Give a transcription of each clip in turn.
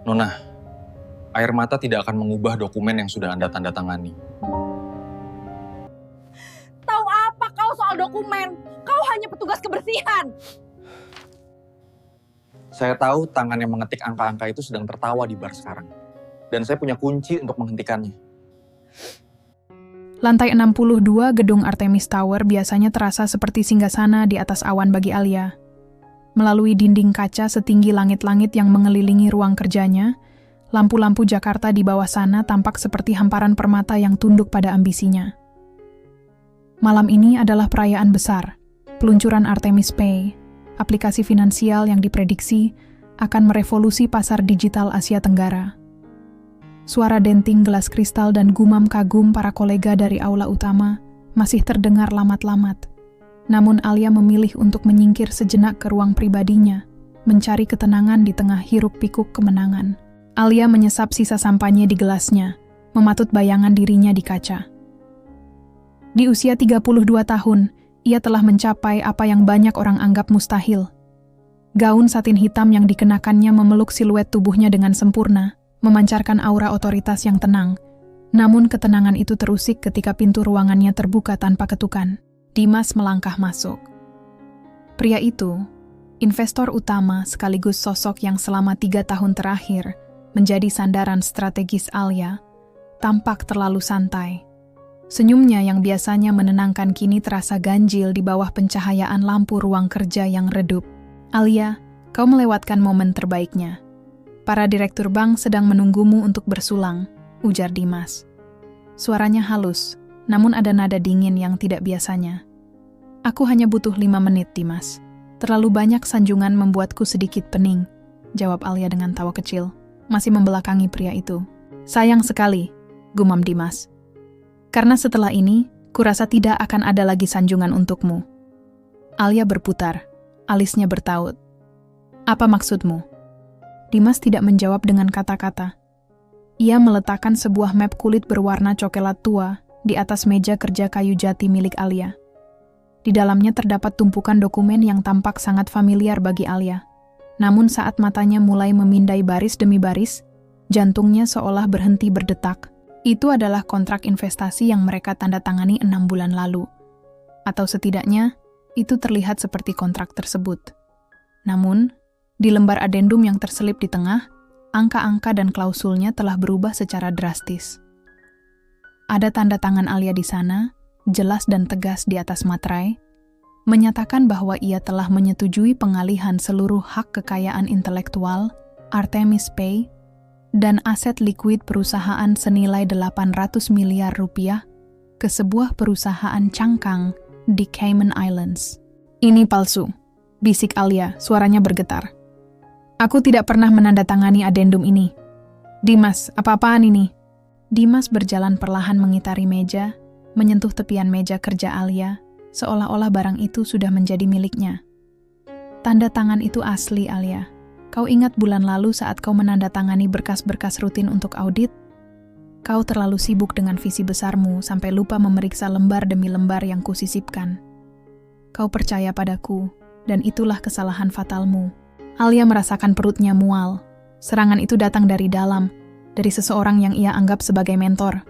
Nona, air mata tidak akan mengubah dokumen yang sudah Anda tanda tangani. Tahu apa kau soal dokumen? Kau hanya petugas kebersihan. Saya tahu tangan yang mengetik angka-angka itu sedang tertawa di bar sekarang. Dan saya punya kunci untuk menghentikannya. Lantai 62 gedung Artemis Tower biasanya terasa seperti singgasana di atas awan bagi Alia. Melalui dinding kaca setinggi langit-langit yang mengelilingi ruang kerjanya, lampu-lampu Jakarta di bawah sana tampak seperti hamparan permata yang tunduk pada ambisinya. Malam ini adalah perayaan besar, peluncuran Artemis Pay, aplikasi finansial yang diprediksi akan merevolusi pasar digital Asia Tenggara. Suara denting gelas kristal dan gumam kagum para kolega dari aula utama masih terdengar lamat-lamat. Namun Alia memilih untuk menyingkir sejenak ke ruang pribadinya, mencari ketenangan di tengah hiruk-pikuk kemenangan. Alia menyesap sisa sampahnya di gelasnya, mematut bayangan dirinya di kaca. Di usia 32 tahun, ia telah mencapai apa yang banyak orang anggap mustahil. Gaun satin hitam yang dikenakannya memeluk siluet tubuhnya dengan sempurna, memancarkan aura otoritas yang tenang. Namun ketenangan itu terusik ketika pintu ruangannya terbuka tanpa ketukan. Dimas melangkah masuk. Pria itu, investor utama sekaligus sosok yang selama 3 tahun terakhir menjadi sandaran strategis Alia, tampak terlalu santai. Senyumnya yang biasanya menenangkan kini terasa ganjil di bawah pencahayaan lampu ruang kerja yang redup. Alia, kau melewatkan momen terbaiknya. Para direktur bank sedang menunggumu untuk bersulang, ujar Dimas. Suaranya halus, namun ada nada dingin yang tidak biasanya. Aku hanya butuh 5 menit, Dimas. Terlalu banyak sanjungan membuatku sedikit pening, jawab Alia dengan tawa kecil, masih membelakangi pria itu. Sayang sekali, gumam Dimas. Karena setelah ini, kurasa tidak akan ada lagi sanjungan untukmu. Alia berputar, alisnya bertaut. Apa maksudmu? Dimas tidak menjawab dengan kata-kata. Ia meletakkan sebuah map kulit berwarna coklat tua di atas meja kerja kayu jati milik Alia. Di dalamnya terdapat tumpukan dokumen yang tampak sangat familiar bagi Alia. Namun saat matanya mulai memindai baris demi baris, jantungnya seolah berhenti berdetak. Itu adalah kontrak investasi yang mereka tanda tangani 6 bulan lalu. Atau setidaknya, itu terlihat seperti kontrak tersebut. Namun, di lembar adendum yang terselip di tengah, angka-angka dan klausulnya telah berubah secara drastis. Ada tanda tangan Alia di sana, jelas dan tegas di atas materai, menyatakan bahwa ia telah menyetujui pengalihan seluruh hak kekayaan intelektual, Artemis Pay, dan aset likuid perusahaan senilai 800 miliar rupiah ke sebuah perusahaan cangkang di Cayman Islands. Ini palsu, bisik Alia, suaranya bergetar. Aku tidak pernah menandatangani adendum ini. Dimas, apa-apaan ini? Dimas berjalan perlahan mengitari meja, menyentuh tepian meja kerja Alia, seolah-olah barang itu sudah menjadi miliknya. Tanda tangan itu asli, Alia. Kau ingat bulan lalu saat kau menandatangani berkas-berkas rutin untuk audit? Kau terlalu sibuk dengan visi besarmu sampai lupa memeriksa lembar demi lembar yang kusisipkan. Kau percaya padaku, dan itulah kesalahan fatalmu. Alia merasakan perutnya mual. Serangan itu datang dari dalam, dari seseorang yang ia anggap sebagai mentor.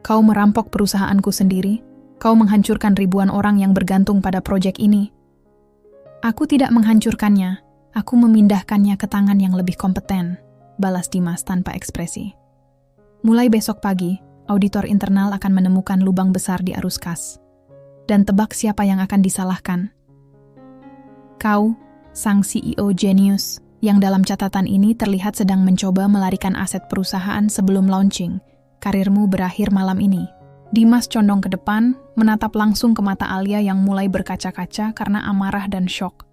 Kau merampok perusahaanku sendiri, kau menghancurkan ribuan orang yang bergantung pada proyek ini. Aku tidak menghancurkannya, aku memindahkannya ke tangan yang lebih kompeten, balas Dimas tanpa ekspresi. Mulai besok pagi, auditor internal akan menemukan lubang besar di arus kas. Dan tebak siapa yang akan disalahkan. Kau, sang CEO jenius, yang dalam catatan ini terlihat sedang mencoba melarikan aset perusahaan sebelum launching. Karirmu berakhir malam ini. Dimas condong ke depan, menatap langsung ke mata Alia yang mulai berkaca-kaca karena amarah dan syok.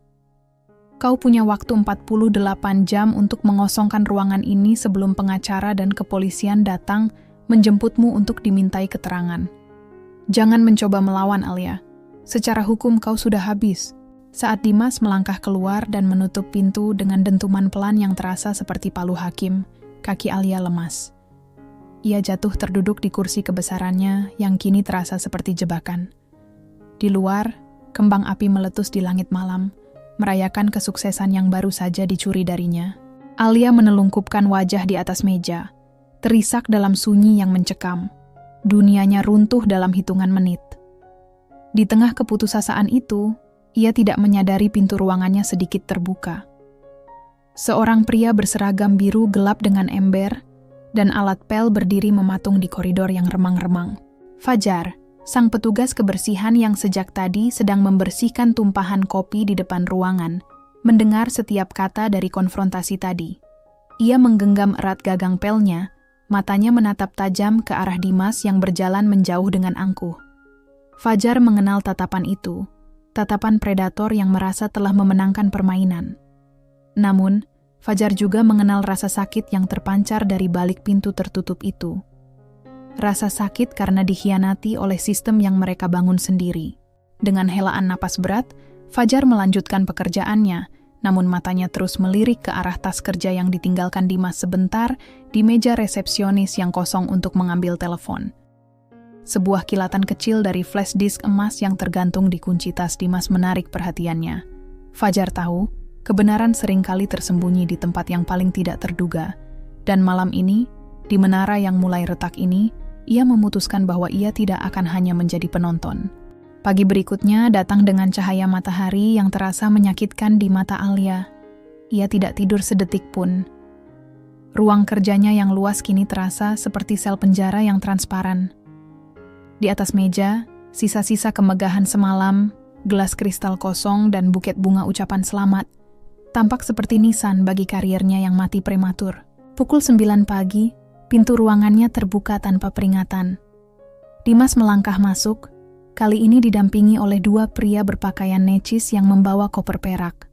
Kau punya waktu 48 jam untuk mengosongkan ruangan ini sebelum pengacara dan kepolisian datang menjemputmu untuk dimintai keterangan. Jangan mencoba melawan, Alia. Secara hukum kau sudah habis. Saat Dimas melangkah keluar dan menutup pintu dengan dentuman pelan yang terasa seperti palu hakim, kaki Alia lemas. Ia jatuh terduduk di kursi kebesarannya yang kini terasa seperti jebakan. Di luar, kembang api meletus di langit malam, merayakan kesuksesan yang baru saja dicuri darinya. Alia menelungkupkan wajah di atas meja, terisak dalam sunyi yang mencekam. Dunianya runtuh dalam hitungan menit. Di tengah keputusasaan itu, ia tidak menyadari pintu ruangannya sedikit terbuka. Seorang pria berseragam biru gelap dengan ember dan alat pel berdiri mematung di koridor yang remang-remang. Fajar, sang petugas kebersihan yang sejak tadi sedang membersihkan tumpahan kopi di depan ruangan, mendengar setiap kata dari konfrontasi tadi. Ia menggenggam erat gagang pelnya, matanya menatap tajam ke arah Dimas yang berjalan menjauh dengan angkuh. Fajar mengenal tatapan itu, tatapan predator yang merasa telah memenangkan permainan. Namun, Fajar juga mengenal rasa sakit yang terpancar dari balik pintu tertutup itu. Rasa sakit karena dikhianati oleh sistem yang mereka bangun sendiri. Dengan helaan napas berat, Fajar melanjutkan pekerjaannya, namun matanya terus melirik ke arah tas kerja yang ditinggalkan Dimas sebentar di meja resepsionis yang kosong untuk mengambil telepon. Sebuah kilatan kecil dari flash disk emas yang tergantung di kunci tas Dimas menarik perhatiannya. Fajar tahu, kebenaran seringkali tersembunyi di tempat yang paling tidak terduga, dan malam ini, di menara yang mulai retak ini, ia memutuskan bahwa ia tidak akan hanya menjadi penonton. Pagi berikutnya datang dengan cahaya matahari yang terasa menyakitkan di mata Alia. Ia tidak tidur sedetik pun. Ruang kerjanya yang luas kini terasa seperti sel penjara yang transparan. Di atas meja, sisa-sisa kemegahan semalam, gelas kristal kosong dan buket bunga ucapan selamat, tampak seperti nisan bagi karirnya yang mati prematur. Pukul 9 pagi, pintu ruangannya terbuka tanpa peringatan. Dimas melangkah masuk, kali ini didampingi oleh dua pria berpakaian necis yang membawa koper perak.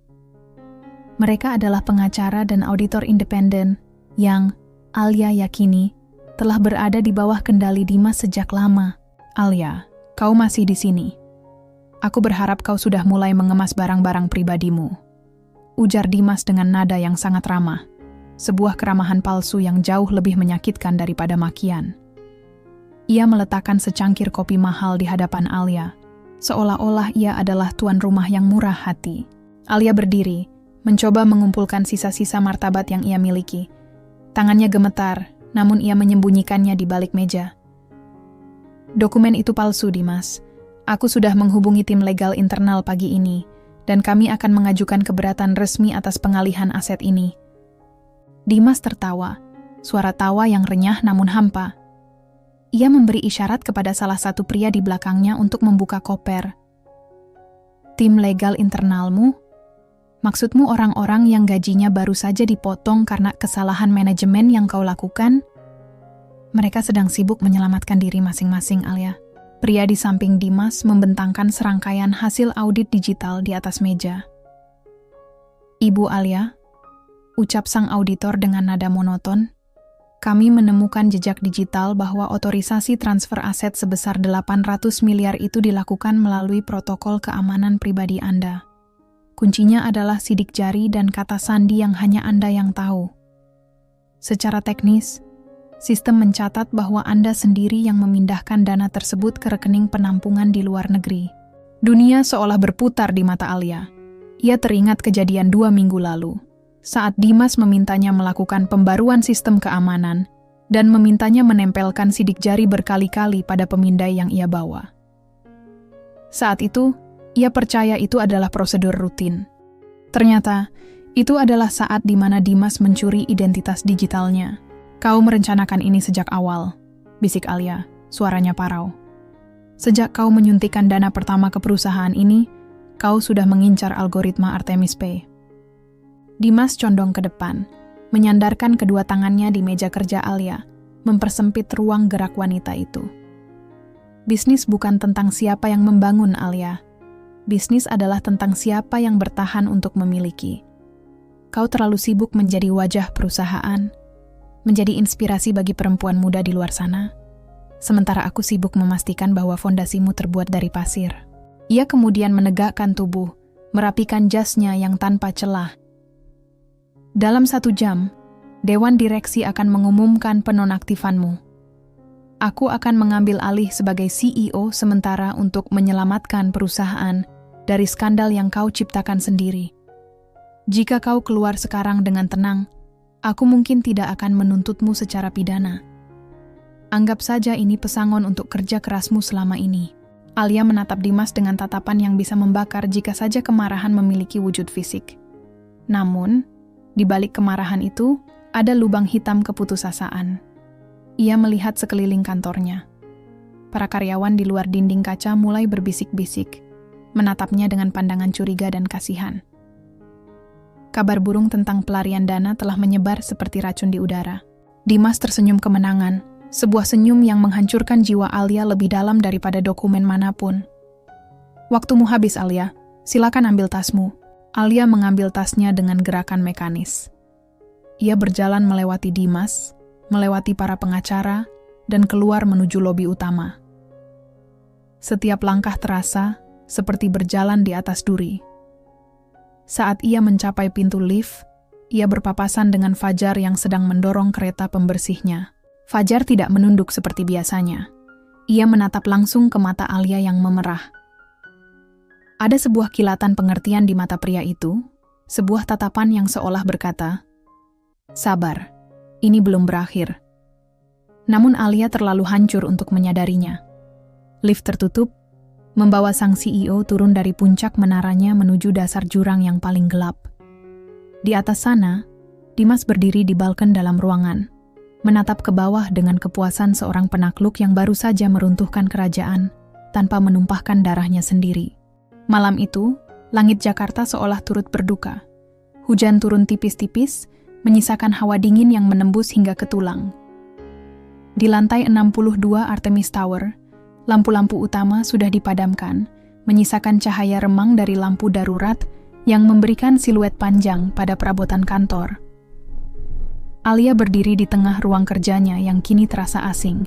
Mereka adalah pengacara dan auditor independen yang, Alia yakini, telah berada di bawah kendali Dimas sejak lama. Alia, kau masih di sini. Aku berharap kau sudah mulai mengemas barang-barang pribadimu. Ujar Dimas dengan nada yang sangat ramah. Sebuah keramahan palsu yang jauh lebih menyakitkan daripada makian. Ia meletakkan secangkir kopi mahal di hadapan Alia, seolah-olah ia adalah tuan rumah yang murah hati. Alia berdiri, mencoba mengumpulkan sisa-sisa martabat yang ia miliki. Tangannya gemetar, namun ia menyembunyikannya di balik meja. Dokumen itu palsu, Dimas. Aku sudah menghubungi tim legal internal pagi ini, dan kami akan mengajukan keberatan resmi atas pengalihan aset ini. Dimas tertawa, suara tawa yang renyah namun hampa. Ia memberi isyarat kepada salah satu pria di belakangnya untuk membuka koper. Tim legal internalmu? Maksudmu orang-orang yang gajinya baru saja dipotong karena kesalahan manajemen yang kau lakukan? Mereka sedang sibuk menyelamatkan diri masing-masing, Alia. Pria di samping Dimas membentangkan serangkaian hasil audit digital di atas meja. Ibu Alia, ucap sang auditor dengan nada monoton, kami menemukan jejak digital bahwa otorisasi transfer aset sebesar 800 miliar itu dilakukan melalui protokol keamanan pribadi Anda. Kuncinya adalah sidik jari dan kata sandi yang hanya Anda yang tahu. Secara teknis, sistem mencatat bahwa Anda sendiri yang memindahkan dana tersebut ke rekening penampungan di luar negeri. Dunia seolah berputar di mata Alia. Ia teringat kejadian 2 minggu lalu, saat Dimas memintanya melakukan pembaruan sistem keamanan dan memintanya menempelkan sidik jari berkali-kali pada pemindai yang ia bawa. Saat itu, ia percaya itu adalah prosedur rutin. Ternyata, itu adalah saat di mana Dimas mencuri identitas digitalnya. Kau merencanakan ini sejak awal, bisik Alia, suaranya parau. Sejak kau menyuntikkan dana pertama ke perusahaan ini, kau sudah mengincar algoritma Artemis Pay. Dimas condong ke depan, menyandarkan kedua tangannya di meja kerja Alia, mempersempit ruang gerak wanita itu. Bisnis bukan tentang siapa yang membangun, Alia. Bisnis adalah tentang siapa yang bertahan untuk memiliki. Kau terlalu sibuk menjadi wajah perusahaan, menjadi inspirasi bagi perempuan muda di luar sana, sementara aku sibuk memastikan bahwa fondasimu terbuat dari pasir. Ia kemudian menegakkan tubuh, merapikan jasnya yang tanpa celah. Dalam 1 jam, Dewan Direksi akan mengumumkan penonaktifanmu. Aku akan mengambil alih sebagai CEO sementara untuk menyelamatkan perusahaan dari skandal yang kau ciptakan sendiri. Jika kau keluar sekarang dengan tenang, Aku mungkin tidak akan menuntutmu secara pidana. Anggap saja ini pesangon untuk kerja kerasmu selama ini. Alia menatap Dimas dengan tatapan yang bisa membakar jika saja kemarahan memiliki wujud fisik. Namun, di balik kemarahan itu, ada lubang hitam keputusasaan. Ia melihat sekeliling kantornya. Para karyawan di luar dinding kaca mulai berbisik-bisik, menatapnya dengan pandangan curiga dan kasihan. Kabar burung tentang pelarian dana telah menyebar seperti racun di udara. Dimas tersenyum kemenangan, sebuah senyum yang menghancurkan jiwa Alia lebih dalam daripada dokumen manapun. Waktumu habis, Alia. Silakan ambil tasmu. Alia mengambil tasnya dengan gerakan mekanis. Ia berjalan melewati Dimas, melewati para pengacara, dan keluar menuju lobi utama. Setiap langkah terasa seperti berjalan di atas duri. Saat ia mencapai pintu lift, ia berpapasan dengan Fajar yang sedang mendorong kereta pembersihnya. Fajar tidak menunduk seperti biasanya. Ia menatap langsung ke mata Alia yang memerah. Ada sebuah kilatan pengertian di mata pria itu, sebuah tatapan yang seolah berkata, "Sabar, ini belum berakhir." Namun Alia terlalu hancur untuk menyadarinya. Lift tertutup, membawa sang CEO turun dari puncak menaranya menuju dasar jurang yang paling gelap. Di atas sana, Dimas berdiri di balkon dalam ruangan, menatap ke bawah dengan kepuasan seorang penakluk yang baru saja meruntuhkan kerajaan tanpa menumpahkan darahnya sendiri. Malam itu, langit Jakarta seolah turut berduka. Hujan turun tipis-tipis, menyisakan hawa dingin yang menembus hingga ke tulang. Di lantai 62 Artemis Tower, lampu-lampu utama sudah dipadamkan, menyisakan cahaya remang dari lampu darurat yang memberikan siluet panjang pada perabotan kantor. Alia berdiri di tengah ruang kerjanya yang kini terasa asing.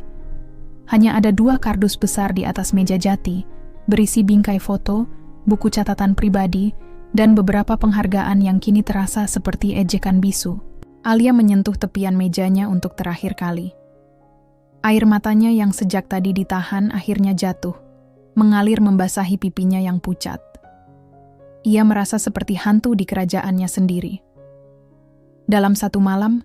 Hanya ada 2 kardus besar di atas meja jati, berisi bingkai foto, buku catatan pribadi, dan beberapa penghargaan yang kini terasa seperti ejekan bisu. Alia menyentuh tepian mejanya untuk terakhir kali. Air matanya yang sejak tadi ditahan akhirnya jatuh, mengalir membasahi pipinya yang pucat. Ia merasa seperti hantu di kerajaannya sendiri. Dalam satu malam,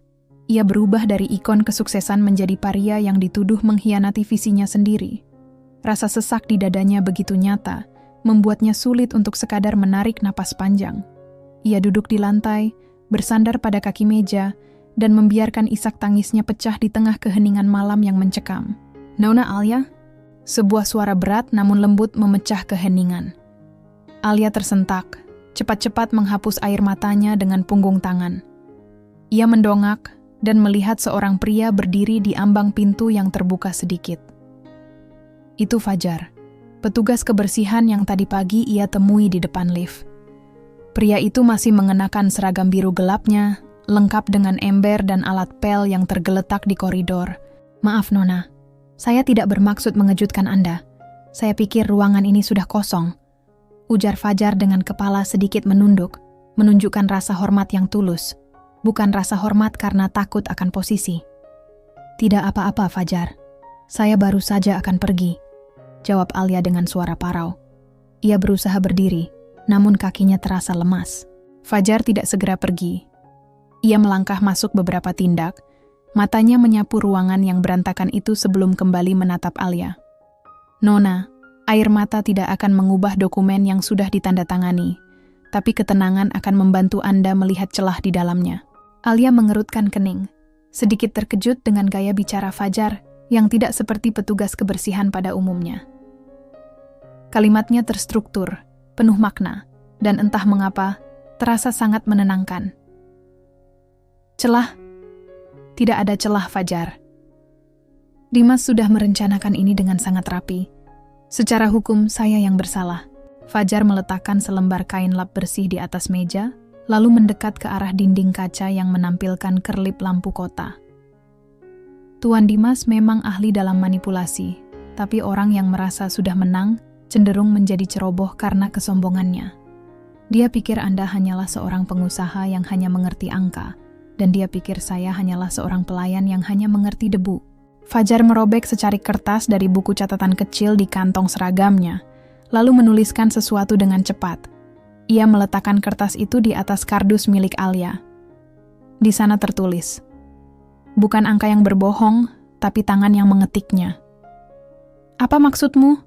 ia berubah dari ikon kesuksesan menjadi paria yang dituduh mengkhianati visinya sendiri. Rasa sesak di dadanya begitu nyata, membuatnya sulit untuk sekadar menarik napas panjang. Ia duduk di lantai, bersandar pada kaki meja, dan membiarkan isak tangisnya pecah di tengah keheningan malam yang mencekam. "Nona Alia?" Sebuah suara berat namun lembut memecah keheningan. Alia tersentak, cepat-cepat menghapus air matanya dengan punggung tangan. Ia mendongak dan melihat seorang pria berdiri di ambang pintu yang terbuka sedikit. Itu Fajar, petugas kebersihan yang tadi pagi ia temui di depan lift. Pria itu masih mengenakan seragam biru gelapnya, lengkap dengan ember dan alat pel yang tergeletak di koridor. "Maaf, Nona. Saya tidak bermaksud mengejutkan Anda. Saya pikir ruangan ini sudah kosong," ujar Fajar dengan kepala sedikit menunduk, menunjukkan rasa hormat yang tulus, bukan rasa hormat karena takut akan posisi. "Tidak apa-apa, Fajar. Saya baru saja akan pergi," jawab Alia dengan suara parau. Ia berusaha berdiri, namun kakinya terasa lemas. Fajar tidak segera pergi. Ia melangkah masuk beberapa tindak, matanya menyapu ruangan yang berantakan itu sebelum kembali menatap Alia. "Nona, air mata tidak akan mengubah dokumen yang sudah ditandatangani, tapi ketenangan akan membantu Anda melihat celah di dalamnya." Alia mengerutkan kening, sedikit terkejut dengan gaya bicara Fajar yang tidak seperti petugas kebersihan pada umumnya. Kalimatnya terstruktur, penuh makna, dan entah mengapa, terasa sangat menenangkan. "Celah? Tidak ada celah, Fajar. Dimas sudah merencanakan ini dengan sangat rapi. Secara hukum, saya yang bersalah." Fajar meletakkan selembar kain lap bersih di atas meja, lalu mendekat ke arah dinding kaca yang menampilkan kerlip lampu kota. Tuan Dimas memang ahli dalam manipulasi, tapi orang yang merasa sudah menang cenderung menjadi ceroboh karena kesombongannya. Dia pikir Anda hanyalah seorang pengusaha yang hanya mengerti angka, dan dia pikir saya hanyalah seorang pelayan yang hanya mengerti debu. Fajar merobek secarik kertas dari buku catatan kecil di kantong seragamnya, lalu menuliskan sesuatu dengan cepat. Ia meletakkan kertas itu di atas kardus milik Alia. Di sana tertulis, bukan angka yang berbohong, tapi tangan yang mengetiknya. Apa maksudmu?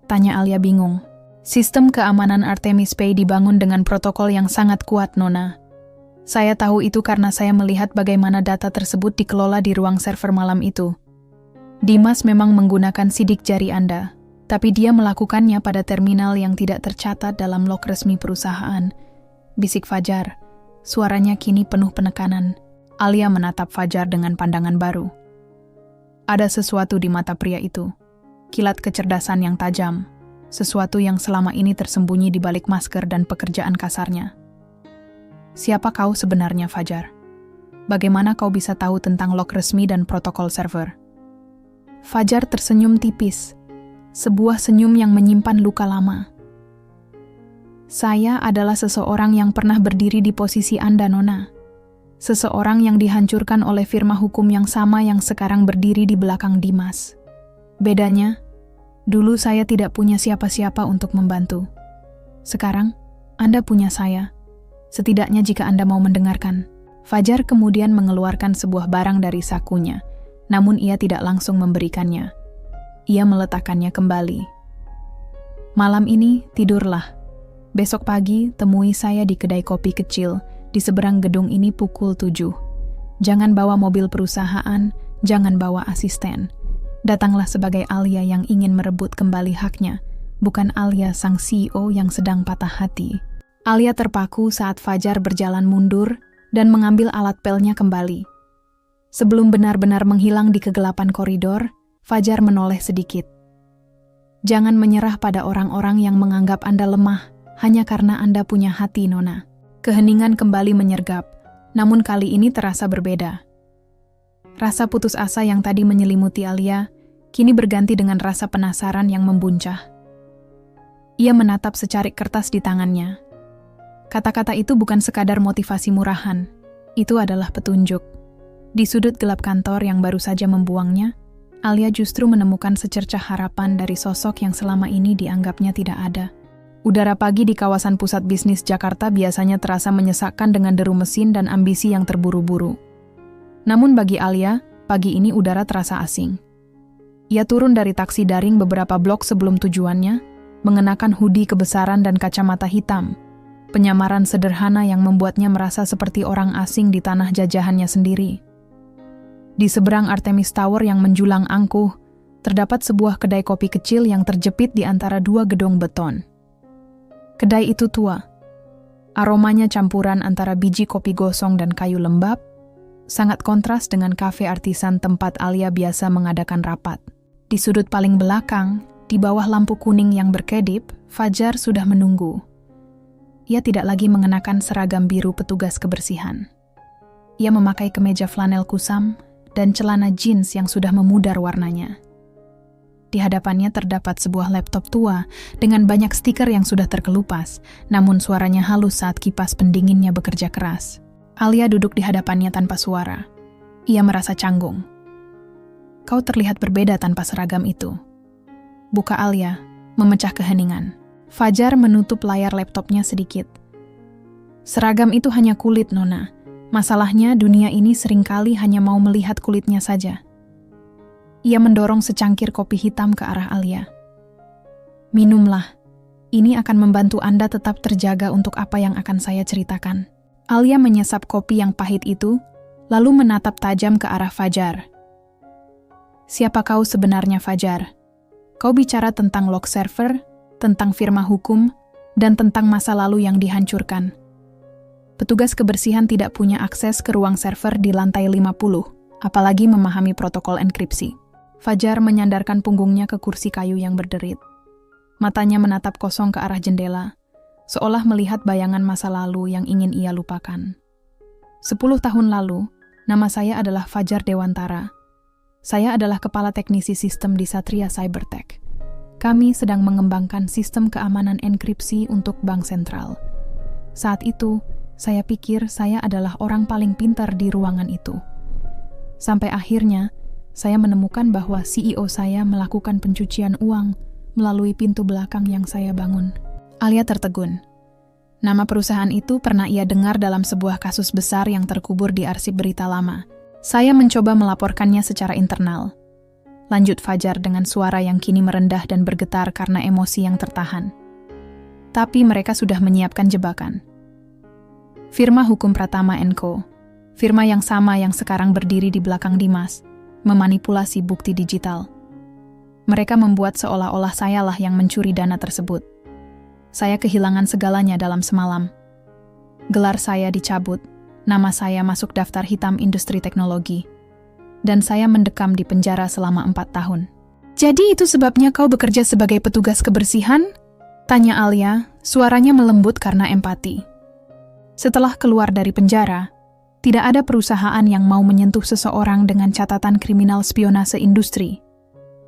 Tanya Alia bingung. Sistem keamanan Artemis Pay dibangun dengan protokol yang sangat kuat, Nona. Saya tahu itu karena saya melihat bagaimana data tersebut dikelola di ruang server malam itu. Dimas memang menggunakan sidik jari Anda, tapi dia melakukannya pada terminal yang tidak tercatat dalam log resmi perusahaan. Bisik Fajar. Suaranya kini penuh penekanan. Alia menatap Fajar dengan pandangan baru. Ada sesuatu di mata pria itu. Kilat kecerdasan yang tajam. Sesuatu yang selama ini tersembunyi di balik masker dan pekerjaan kasarnya. Siapa kau sebenarnya, Fajar? Bagaimana kau bisa tahu tentang log resmi dan protokol server? Fajar tersenyum tipis. Sebuah senyum yang menyimpan luka lama. Saya adalah seseorang yang pernah berdiri di posisi Anda, Nona. Seseorang yang dihancurkan oleh firma hukum yang sama yang sekarang berdiri di belakang Dimas. Bedanya, dulu saya tidak punya siapa-siapa untuk membantu. Sekarang, Anda punya saya. Setidaknya jika Anda mau mendengarkan. Fajar kemudian mengeluarkan sebuah barang dari sakunya, namun ia tidak langsung memberikannya. Ia meletakkannya kembali. Malam ini, tidurlah. Besok pagi, temui saya di kedai kopi kecil di seberang gedung ini pukul 7. Jangan bawa mobil perusahaan, jangan bawa asisten. Datanglah sebagai Alia yang ingin merebut kembali haknya, bukan Alia sang CEO yang sedang patah hati. Alia terpaku saat Fajar berjalan mundur dan mengambil alat pelnya kembali. Sebelum benar-benar menghilang di kegelapan koridor, Fajar menoleh sedikit. Jangan menyerah pada orang-orang yang menganggap Anda lemah hanya karena Anda punya hati, Nona. Keheningan kembali menyergap, namun kali ini terasa berbeda. Rasa putus asa yang tadi menyelimuti Alia kini berganti dengan rasa penasaran yang membuncah. Ia menatap secarik kertas di tangannya. Kata-kata itu bukan sekadar motivasi murahan, itu adalah petunjuk. Di sudut gelap kantor yang baru saja membuangnya, Alia justru menemukan secercah harapan dari sosok yang selama ini dianggapnya tidak ada. Udara pagi di kawasan pusat bisnis Jakarta biasanya terasa menyesakkan dengan deru mesin dan ambisi yang terburu-buru. Namun bagi Alia, pagi ini udara terasa asing. Ia turun dari taksi daring beberapa blok sebelum tujuannya, mengenakan hoodie kebesaran dan kacamata hitam. Penyamaran sederhana yang membuatnya merasa seperti orang asing di tanah jajahannya sendiri. Di seberang Artemis Tower yang menjulang angkuh, terdapat sebuah kedai kopi kecil yang terjepit di antara dua gedung beton. Kedai itu tua. Aromanya campuran antara biji kopi gosong dan kayu lembab, sangat kontras dengan kafe artisan tempat Alia biasa mengadakan rapat. Di sudut paling belakang, di bawah lampu kuning yang berkedip, Fajar sudah menunggu. Ia tidak lagi mengenakan seragam biru petugas kebersihan. Ia memakai kemeja flanel kusam dan celana jeans yang sudah memudar warnanya. Di hadapannya terdapat sebuah laptop tua dengan banyak stiker yang sudah terkelupas, namun suaranya halus saat kipas pendinginnya bekerja keras. Alia duduk di hadapannya tanpa suara. Ia merasa canggung. Kau terlihat berbeda tanpa seragam itu. Buka Alia, memecah keheningan. Fajar menutup layar laptopnya sedikit. Seragam itu hanya kulit, Nona. Masalahnya dunia ini seringkali hanya mau melihat kulitnya saja. Ia mendorong secangkir kopi hitam ke arah Alia. Minumlah. Ini akan membantu Anda tetap terjaga untuk apa yang akan saya ceritakan. Alia menyesap kopi yang pahit itu, lalu menatap tajam ke arah Fajar. Siapa kau sebenarnya, Fajar? Kau bicara tentang log server, tentang firma hukum, dan tentang masa lalu yang dihancurkan. Petugas kebersihan tidak punya akses ke ruang server di lantai 50, apalagi memahami protokol enkripsi. Fajar menyandarkan punggungnya ke kursi kayu yang berderit. Matanya menatap kosong ke arah jendela, seolah melihat bayangan masa lalu yang ingin ia lupakan. 10 tahun lalu, nama saya adalah Fajar Dewantara. Saya adalah kepala teknisi sistem di Satria Cybertech. Kami sedang mengembangkan sistem keamanan enkripsi untuk bank sentral. Saat itu, saya pikir saya adalah orang paling pintar di ruangan itu. Sampai akhirnya, saya menemukan bahwa CEO saya melakukan pencucian uang melalui pintu belakang yang saya bangun. Alia tertegun. Nama perusahaan itu pernah ia dengar dalam sebuah kasus besar yang terkubur di arsip berita lama. Saya mencoba melaporkannya secara internal. Lanjut Fajar dengan suara yang kini merendah dan bergetar karena emosi yang tertahan. Tapi mereka sudah menyiapkan jebakan. Firma hukum Pratama & Co., firma yang sama yang sekarang berdiri di belakang Dimas, memanipulasi bukti digital. Mereka membuat seolah-olah sayalah yang mencuri dana tersebut. Saya kehilangan segalanya dalam semalam. Gelar saya dicabut, nama saya masuk daftar hitam industri teknologi, dan saya mendekam di penjara selama 4 tahun. Jadi itu sebabnya kau bekerja sebagai petugas kebersihan? Tanya Alia, suaranya melembut karena empati. Setelah keluar dari penjara, tidak ada perusahaan yang mau menyentuh seseorang dengan catatan kriminal spionase industri.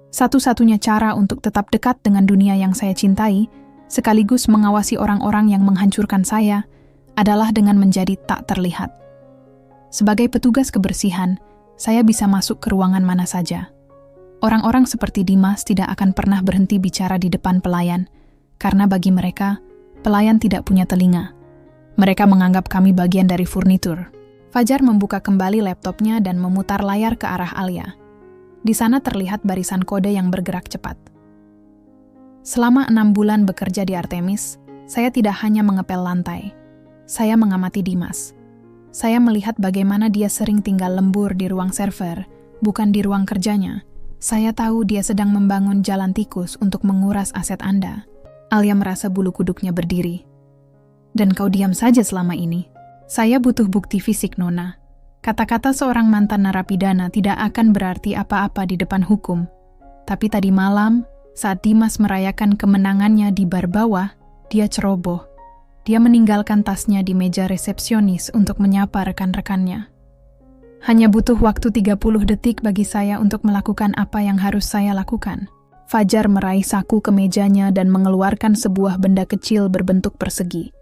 Satu-satunya cara untuk tetap dekat dengan dunia yang saya cintai, sekaligus mengawasi orang-orang yang menghancurkan saya, adalah dengan menjadi tak terlihat. Sebagai petugas kebersihan, saya bisa masuk ke ruangan mana saja. Orang-orang seperti Dimas tidak akan pernah berhenti bicara di depan pelayan, karena bagi mereka, pelayan tidak punya telinga. Mereka menganggap kami bagian dari furnitur. Fajar membuka kembali laptopnya dan memutar layar ke arah Alia. Di sana terlihat barisan kode yang bergerak cepat. Selama 6 bulan bekerja di Artemis, saya tidak hanya mengepel lantai. Saya mengamati Dimas. Saya melihat bagaimana dia sering tinggal lembur di ruang server, bukan di ruang kerjanya. Saya tahu dia sedang membangun jalan tikus untuk menguras aset Anda. Alia merasa bulu kuduknya berdiri. Dan kau diam saja selama ini. Saya butuh bukti fisik, Nona. Kata-kata seorang mantan narapidana tidak akan berarti apa-apa di depan hukum. Tapi tadi malam, saat Dimas merayakan kemenangannya di bar bawah, dia ceroboh. Dia meninggalkan tasnya di meja resepsionis untuk menyapa rekan-rekannya. Hanya butuh waktu 30 detik bagi saya untuk melakukan apa yang harus saya lakukan. Fajar meraih saku ke mejanya dan mengeluarkan sebuah benda kecil berbentuk persegi.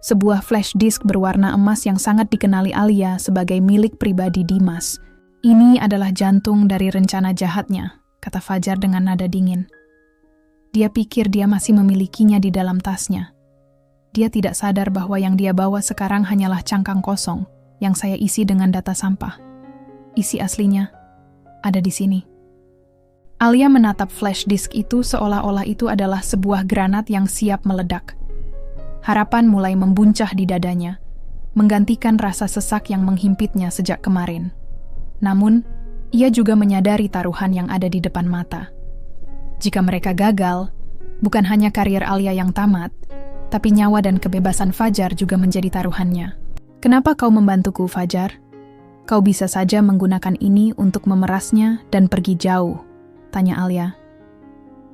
Sebuah flash disk berwarna emas yang sangat dikenali Alia sebagai milik pribadi Dimas. Ini adalah jantung dari rencana jahatnya, kata Fajar dengan nada dingin. Dia pikir dia masih memilikinya di dalam tasnya. Dia tidak sadar bahwa yang dia bawa sekarang hanyalah cangkang kosong yang saya isi dengan data sampah. Isi aslinya ada di sini. Alia menatap flash disk itu seolah-olah itu adalah sebuah granat yang siap meledak. Harapan mulai membuncah di dadanya, menggantikan rasa sesak yang menghimpitnya sejak kemarin. Namun, ia juga menyadari taruhan yang ada di depan mata. Jika mereka gagal, bukan hanya karier Alia yang tamat, tapi nyawa dan kebebasan Fajar juga menjadi taruhannya. Kenapa kau membantuku, Fajar? Kau bisa saja menggunakan ini untuk memerasnya dan pergi jauh, tanya Alia.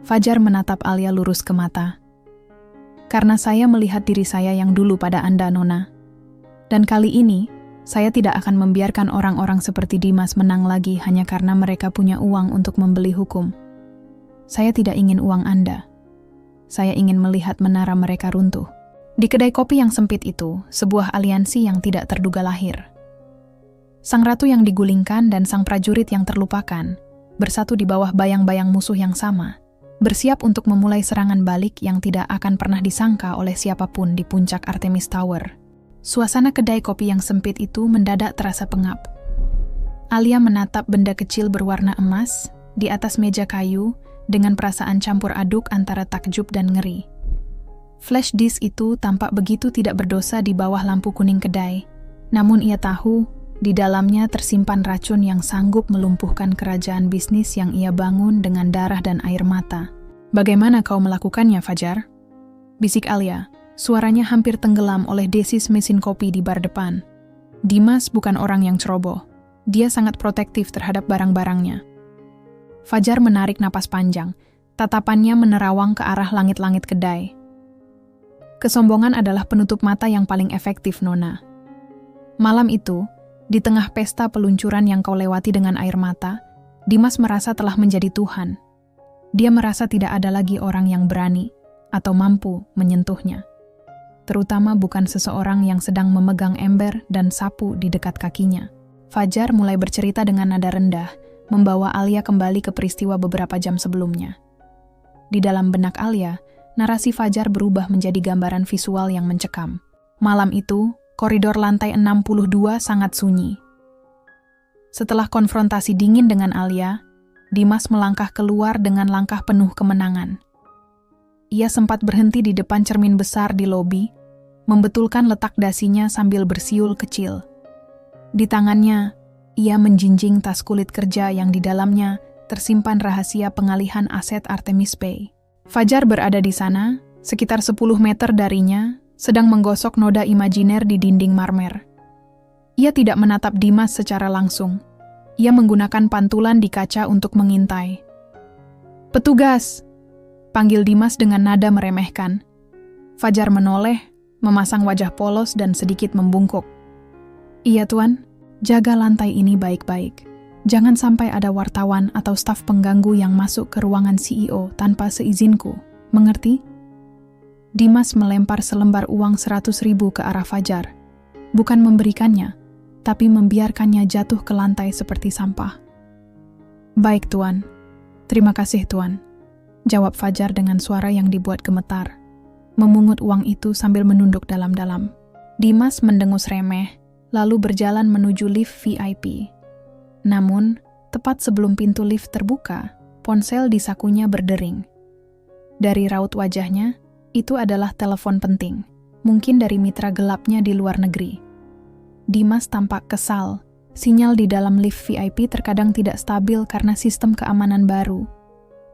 Fajar menatap Alia lurus ke mata. Karena saya melihat diri saya yang dulu pada Anda, Nona. Dan kali ini, saya tidak akan membiarkan orang-orang seperti Dimas menang lagi hanya karena mereka punya uang untuk membeli hukum. Saya tidak ingin uang Anda. Saya ingin melihat menara mereka runtuh. Di kedai kopi yang sempit itu, sebuah aliansi yang tidak terduga lahir. Sang ratu yang digulingkan dan sang prajurit yang terlupakan, bersatu di bawah bayang-bayang musuh yang sama, bersiap untuk memulai serangan balik yang tidak akan pernah disangka oleh siapapun di puncak Artemis Tower. Suasana kedai kopi yang sempit itu mendadak terasa pengap. Alia menatap benda kecil berwarna emas di atas meja kayu dengan perasaan campur aduk antara takjub dan ngeri. Flash disk itu tampak begitu tidak berdosa di bawah lampu kuning kedai, namun ia tahu di dalamnya tersimpan racun yang sanggup melumpuhkan kerajaan bisnis yang ia bangun dengan darah dan air mata. Bagaimana kau melakukannya, Fajar? Bisik Alia, suaranya hampir tenggelam oleh desis mesin kopi di bar depan. Dimas bukan orang yang ceroboh. Dia sangat protektif terhadap barang-barangnya. Fajar menarik napas panjang, tatapannya menerawang ke arah langit-langit kedai. Kesombongan adalah penutup mata yang paling efektif, Nona. Malam itu, di tengah pesta peluncuran yang kau lewati dengan air mata, Dimas merasa telah menjadi Tuhan. Dia merasa tidak ada lagi orang yang berani atau mampu menyentuhnya. Terutama bukan seseorang yang sedang memegang ember dan sapu di dekat kakinya. Fajar mulai bercerita dengan nada rendah, membawa Alia kembali ke peristiwa beberapa jam sebelumnya. Di dalam benak Alia, narasi Fajar berubah menjadi gambaran visual yang mencekam. Malam itu, koridor lantai 62 sangat sunyi. Setelah konfrontasi dingin dengan Alia, Dimas melangkah keluar dengan langkah penuh kemenangan. Ia sempat berhenti di depan cermin besar di lobi, membetulkan letak dasinya sambil bersiul kecil. Di tangannya, ia menjinjing tas kulit kerja yang di dalamnya tersimpan rahasia pengalihan aset Artemis Pay. Fajar berada di sana, sekitar 10 meter darinya, sedang menggosok noda imajiner di dinding marmer. Ia tidak menatap Dimas secara langsung. Ia menggunakan pantulan di kaca untuk mengintai. "Petugas!" panggil Dimas dengan nada meremehkan. Fajar menoleh, memasang wajah polos dan sedikit membungkuk. "Iya, Tuan. Jaga lantai ini baik-baik. Jangan sampai ada wartawan atau staf pengganggu yang masuk ke ruangan CEO tanpa seizinku. Mengerti?" Dimas melempar selembar uang 100.000 ke arah Fajar. Bukan memberikannya, tapi membiarkannya jatuh ke lantai seperti sampah. "Baik, Tuan. Terima kasih, Tuan," jawab Fajar dengan suara yang dibuat gemetar. Memungut uang itu sambil menunduk dalam-dalam. Dimas mendengus remeh, lalu berjalan menuju lift VIP. Namun, tepat sebelum pintu lift terbuka, ponsel di sakunya berdering. Dari raut wajahnya, itu adalah telepon penting, mungkin dari mitra gelapnya di luar negeri. Dimas tampak kesal. Sinyal di dalam lift VIP terkadang tidak stabil karena sistem keamanan baru.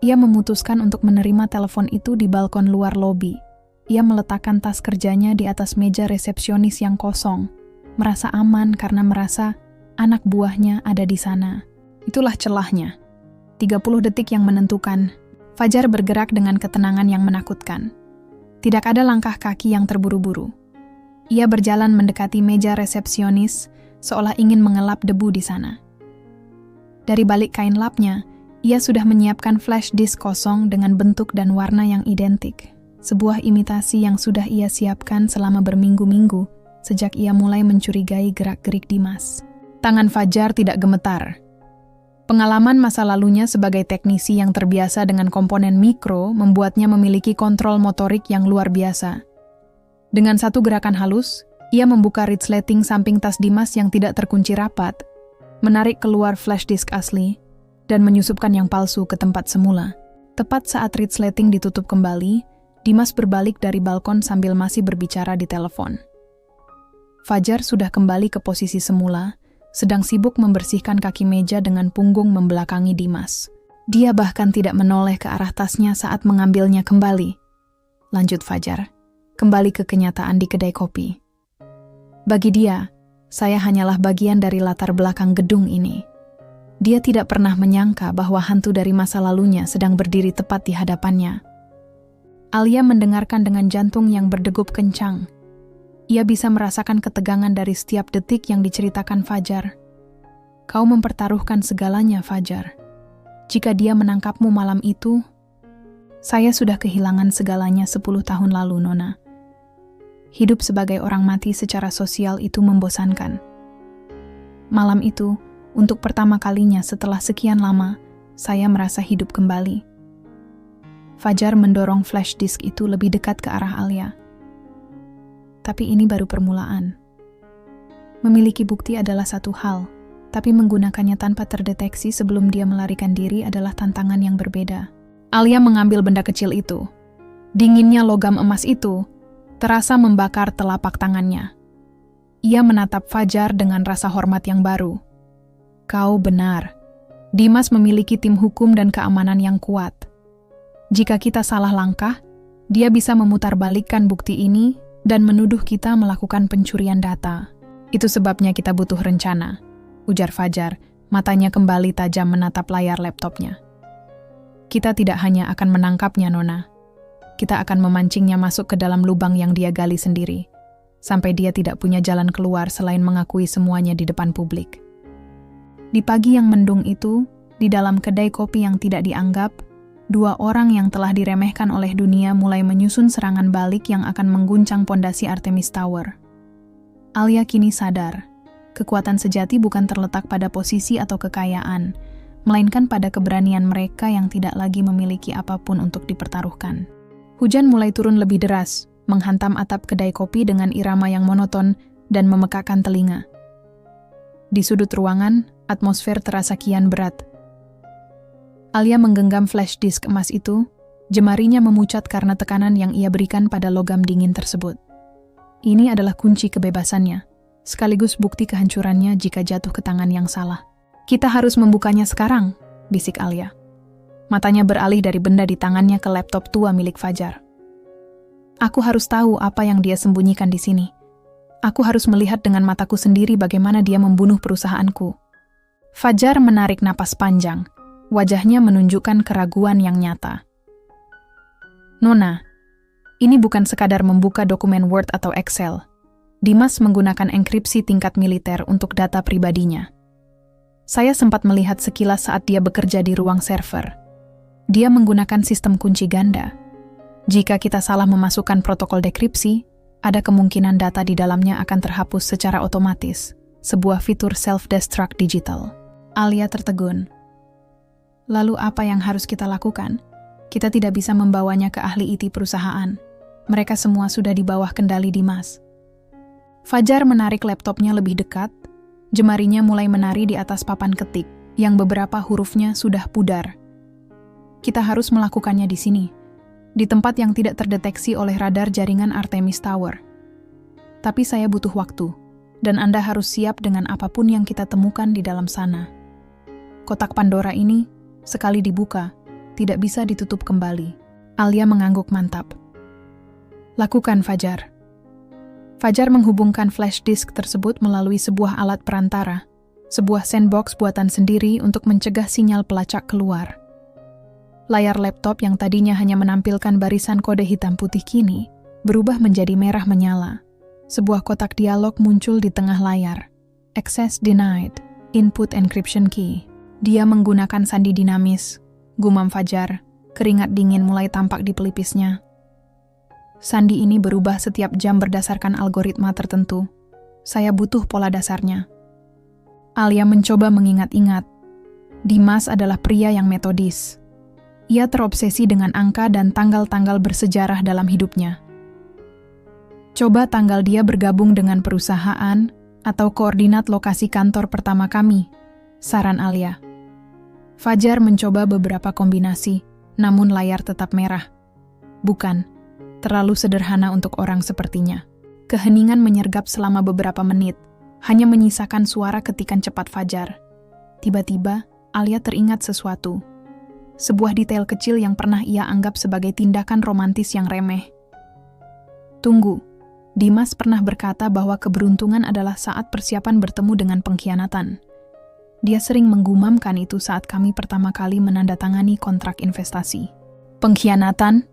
Ia memutuskan untuk menerima telepon itu di balkon luar lobi. Ia meletakkan tas kerjanya di atas meja resepsionis yang kosong, merasa aman karena merasa anak buahnya ada di sana. Itulah celahnya. 30 detik yang menentukan. Fajar bergerak dengan ketenangan yang menakutkan. Tidak ada langkah kaki yang terburu-buru. Ia berjalan mendekati meja resepsionis, seolah ingin mengelap debu di sana. Dari balik kain lapnya, ia sudah menyiapkan flash disk kosong dengan bentuk dan warna yang identik. Sebuah imitasi yang sudah ia siapkan selama berminggu-minggu, sejak ia mulai mencurigai gerak-gerik Dimas. Tangan Fajar tidak gemetar. Pengalaman masa lalunya sebagai teknisi yang terbiasa dengan komponen mikro membuatnya memiliki kontrol motorik yang luar biasa. Dengan satu gerakan halus, ia membuka resleting samping tas Dimas yang tidak terkunci rapat, menarik keluar flash disk asli, dan menyusupkan yang palsu ke tempat semula. Tepat saat resleting ditutup kembali, Dimas berbalik dari balkon sambil masih berbicara di telepon. Fajar sudah kembali ke posisi semula, sedang sibuk membersihkan kaki meja dengan punggung membelakangi Dimas. Dia bahkan tidak menoleh ke arah tasnya saat mengambilnya kembali. Lanjut Fajar, kembali ke kenyataan di kedai kopi. Bagi dia, saya hanyalah bagian dari latar belakang gedung ini. Dia tidak pernah menyangka bahwa hantu dari masa lalunya sedang berdiri tepat di hadapannya. Alia mendengarkan dengan jantung yang berdegup kencang. Ia bisa merasakan ketegangan dari setiap detik yang diceritakan Fajar. "Kau mempertaruhkan segalanya, Fajar. Jika dia menangkapmu malam itu, saya sudah kehilangan segalanya 10 tahun lalu, Nona. Hidup sebagai orang mati secara sosial itu membosankan. Malam itu, untuk pertama kalinya setelah sekian lama, saya merasa hidup kembali." Fajar mendorong flash disk itu lebih dekat ke arah Alia. Tapi ini baru permulaan. Memiliki bukti adalah satu hal, tapi menggunakannya tanpa terdeteksi sebelum dia melarikan diri adalah tantangan yang berbeda. Alia mengambil benda kecil itu. Dinginnya logam emas itu terasa membakar telapak tangannya. Ia menatap Fajar dengan rasa hormat yang baru. "Kau benar. Dimas memiliki tim hukum dan keamanan yang kuat. Jika kita salah langkah, dia bisa memutarbalikkan bukti ini dan menuduh kita melakukan pencurian data. Itu sebabnya kita butuh rencana," ujar Fajar, matanya kembali tajam menatap layar laptopnya. "Kita tidak hanya akan menangkapnya, Nona. Kita akan memancingnya masuk ke dalam lubang yang dia gali sendiri, sampai dia tidak punya jalan keluar selain mengakui semuanya di depan publik." Di pagi yang mendung itu, di dalam kedai kopi yang tidak dianggap, 2 orang yang telah diremehkan oleh dunia mulai menyusun serangan balik yang akan mengguncang pondasi Artemis Tower. Alia kini sadar, kekuatan sejati bukan terletak pada posisi atau kekayaan, melainkan pada keberanian mereka yang tidak lagi memiliki apapun untuk dipertaruhkan. Hujan mulai turun lebih deras, menghantam atap kedai kopi dengan irama yang monoton dan memekakkan telinga. Di sudut ruangan, atmosfer terasa kian berat. Alia menggenggam flash disk emas itu, jemarinya memucat karena tekanan yang ia berikan pada logam dingin tersebut. Ini adalah kunci kebebasannya, sekaligus bukti kehancurannya jika jatuh ke tangan yang salah. Kita harus membukanya sekarang, bisik Alia. Matanya beralih dari benda di tangannya ke laptop tua milik Fajar. Aku harus tahu apa yang dia sembunyikan di sini. Aku harus melihat dengan mataku sendiri bagaimana dia membunuh perusahaanku. Fajar menarik napas panjang. Wajahnya menunjukkan keraguan yang nyata. Nona, ini bukan sekadar membuka dokumen Word atau Excel. Dimas menggunakan enkripsi tingkat militer untuk data pribadinya. Saya sempat melihat sekilas saat dia bekerja di ruang server. Dia menggunakan sistem kunci ganda. Jika kita salah memasukkan protokol dekripsi, ada kemungkinan data di dalamnya akan terhapus secara otomatis, sebuah fitur self-destruct digital. Alia tertegun. Lalu apa yang harus kita lakukan? Kita tidak bisa membawanya ke ahli IT perusahaan. Mereka semua sudah di bawah kendali Dimas. Fajar menarik laptopnya lebih dekat. Jemarinya mulai menari di atas papan ketik, yang beberapa hurufnya sudah pudar. Kita harus melakukannya di sini, di tempat yang tidak terdeteksi oleh radar jaringan Artemis Tower. Tapi saya butuh waktu, dan Anda harus siap dengan apapun yang kita temukan di dalam sana. Kotak Pandora ini, sekali dibuka, tidak bisa ditutup kembali. Alia mengangguk mantap. Lakukan, Fajar. Fajar menghubungkan flash disk tersebut melalui sebuah alat perantara, sebuah sandbox buatan sendiri untuk mencegah sinyal pelacak keluar. Layar laptop yang tadinya hanya menampilkan barisan kode hitam putih kini berubah menjadi merah menyala. Sebuah kotak dialog muncul di tengah layar. Access denied. Input encryption key. Dia menggunakan sandi dinamis. Gumam Fajar. Keringat dingin mulai tampak di pelipisnya. Sandi ini berubah setiap jam berdasarkan algoritma tertentu. Saya butuh pola dasarnya. Alia mencoba mengingat-ingat. Dimas adalah pria yang metodis. Ia terobsesi dengan angka dan tanggal-tanggal bersejarah dalam hidupnya. Coba tanggal dia bergabung dengan perusahaan atau koordinat lokasi kantor pertama kami, saran Alia. Fajar mencoba beberapa kombinasi, namun layar tetap merah. Bukan, terlalu sederhana untuk orang sepertinya. Keheningan menyergap selama beberapa menit, hanya menyisakan suara ketikan cepat Fajar. Tiba-tiba, Alia teringat sesuatu. Sebuah detail kecil yang pernah ia anggap sebagai tindakan romantis yang remeh. Tunggu, Dimas pernah berkata bahwa keberuntungan adalah saat persiapan bertemu dengan pengkhianatan. Dia sering menggumamkan itu saat kami pertama kali menandatangani kontrak investasi. Pengkhianatan?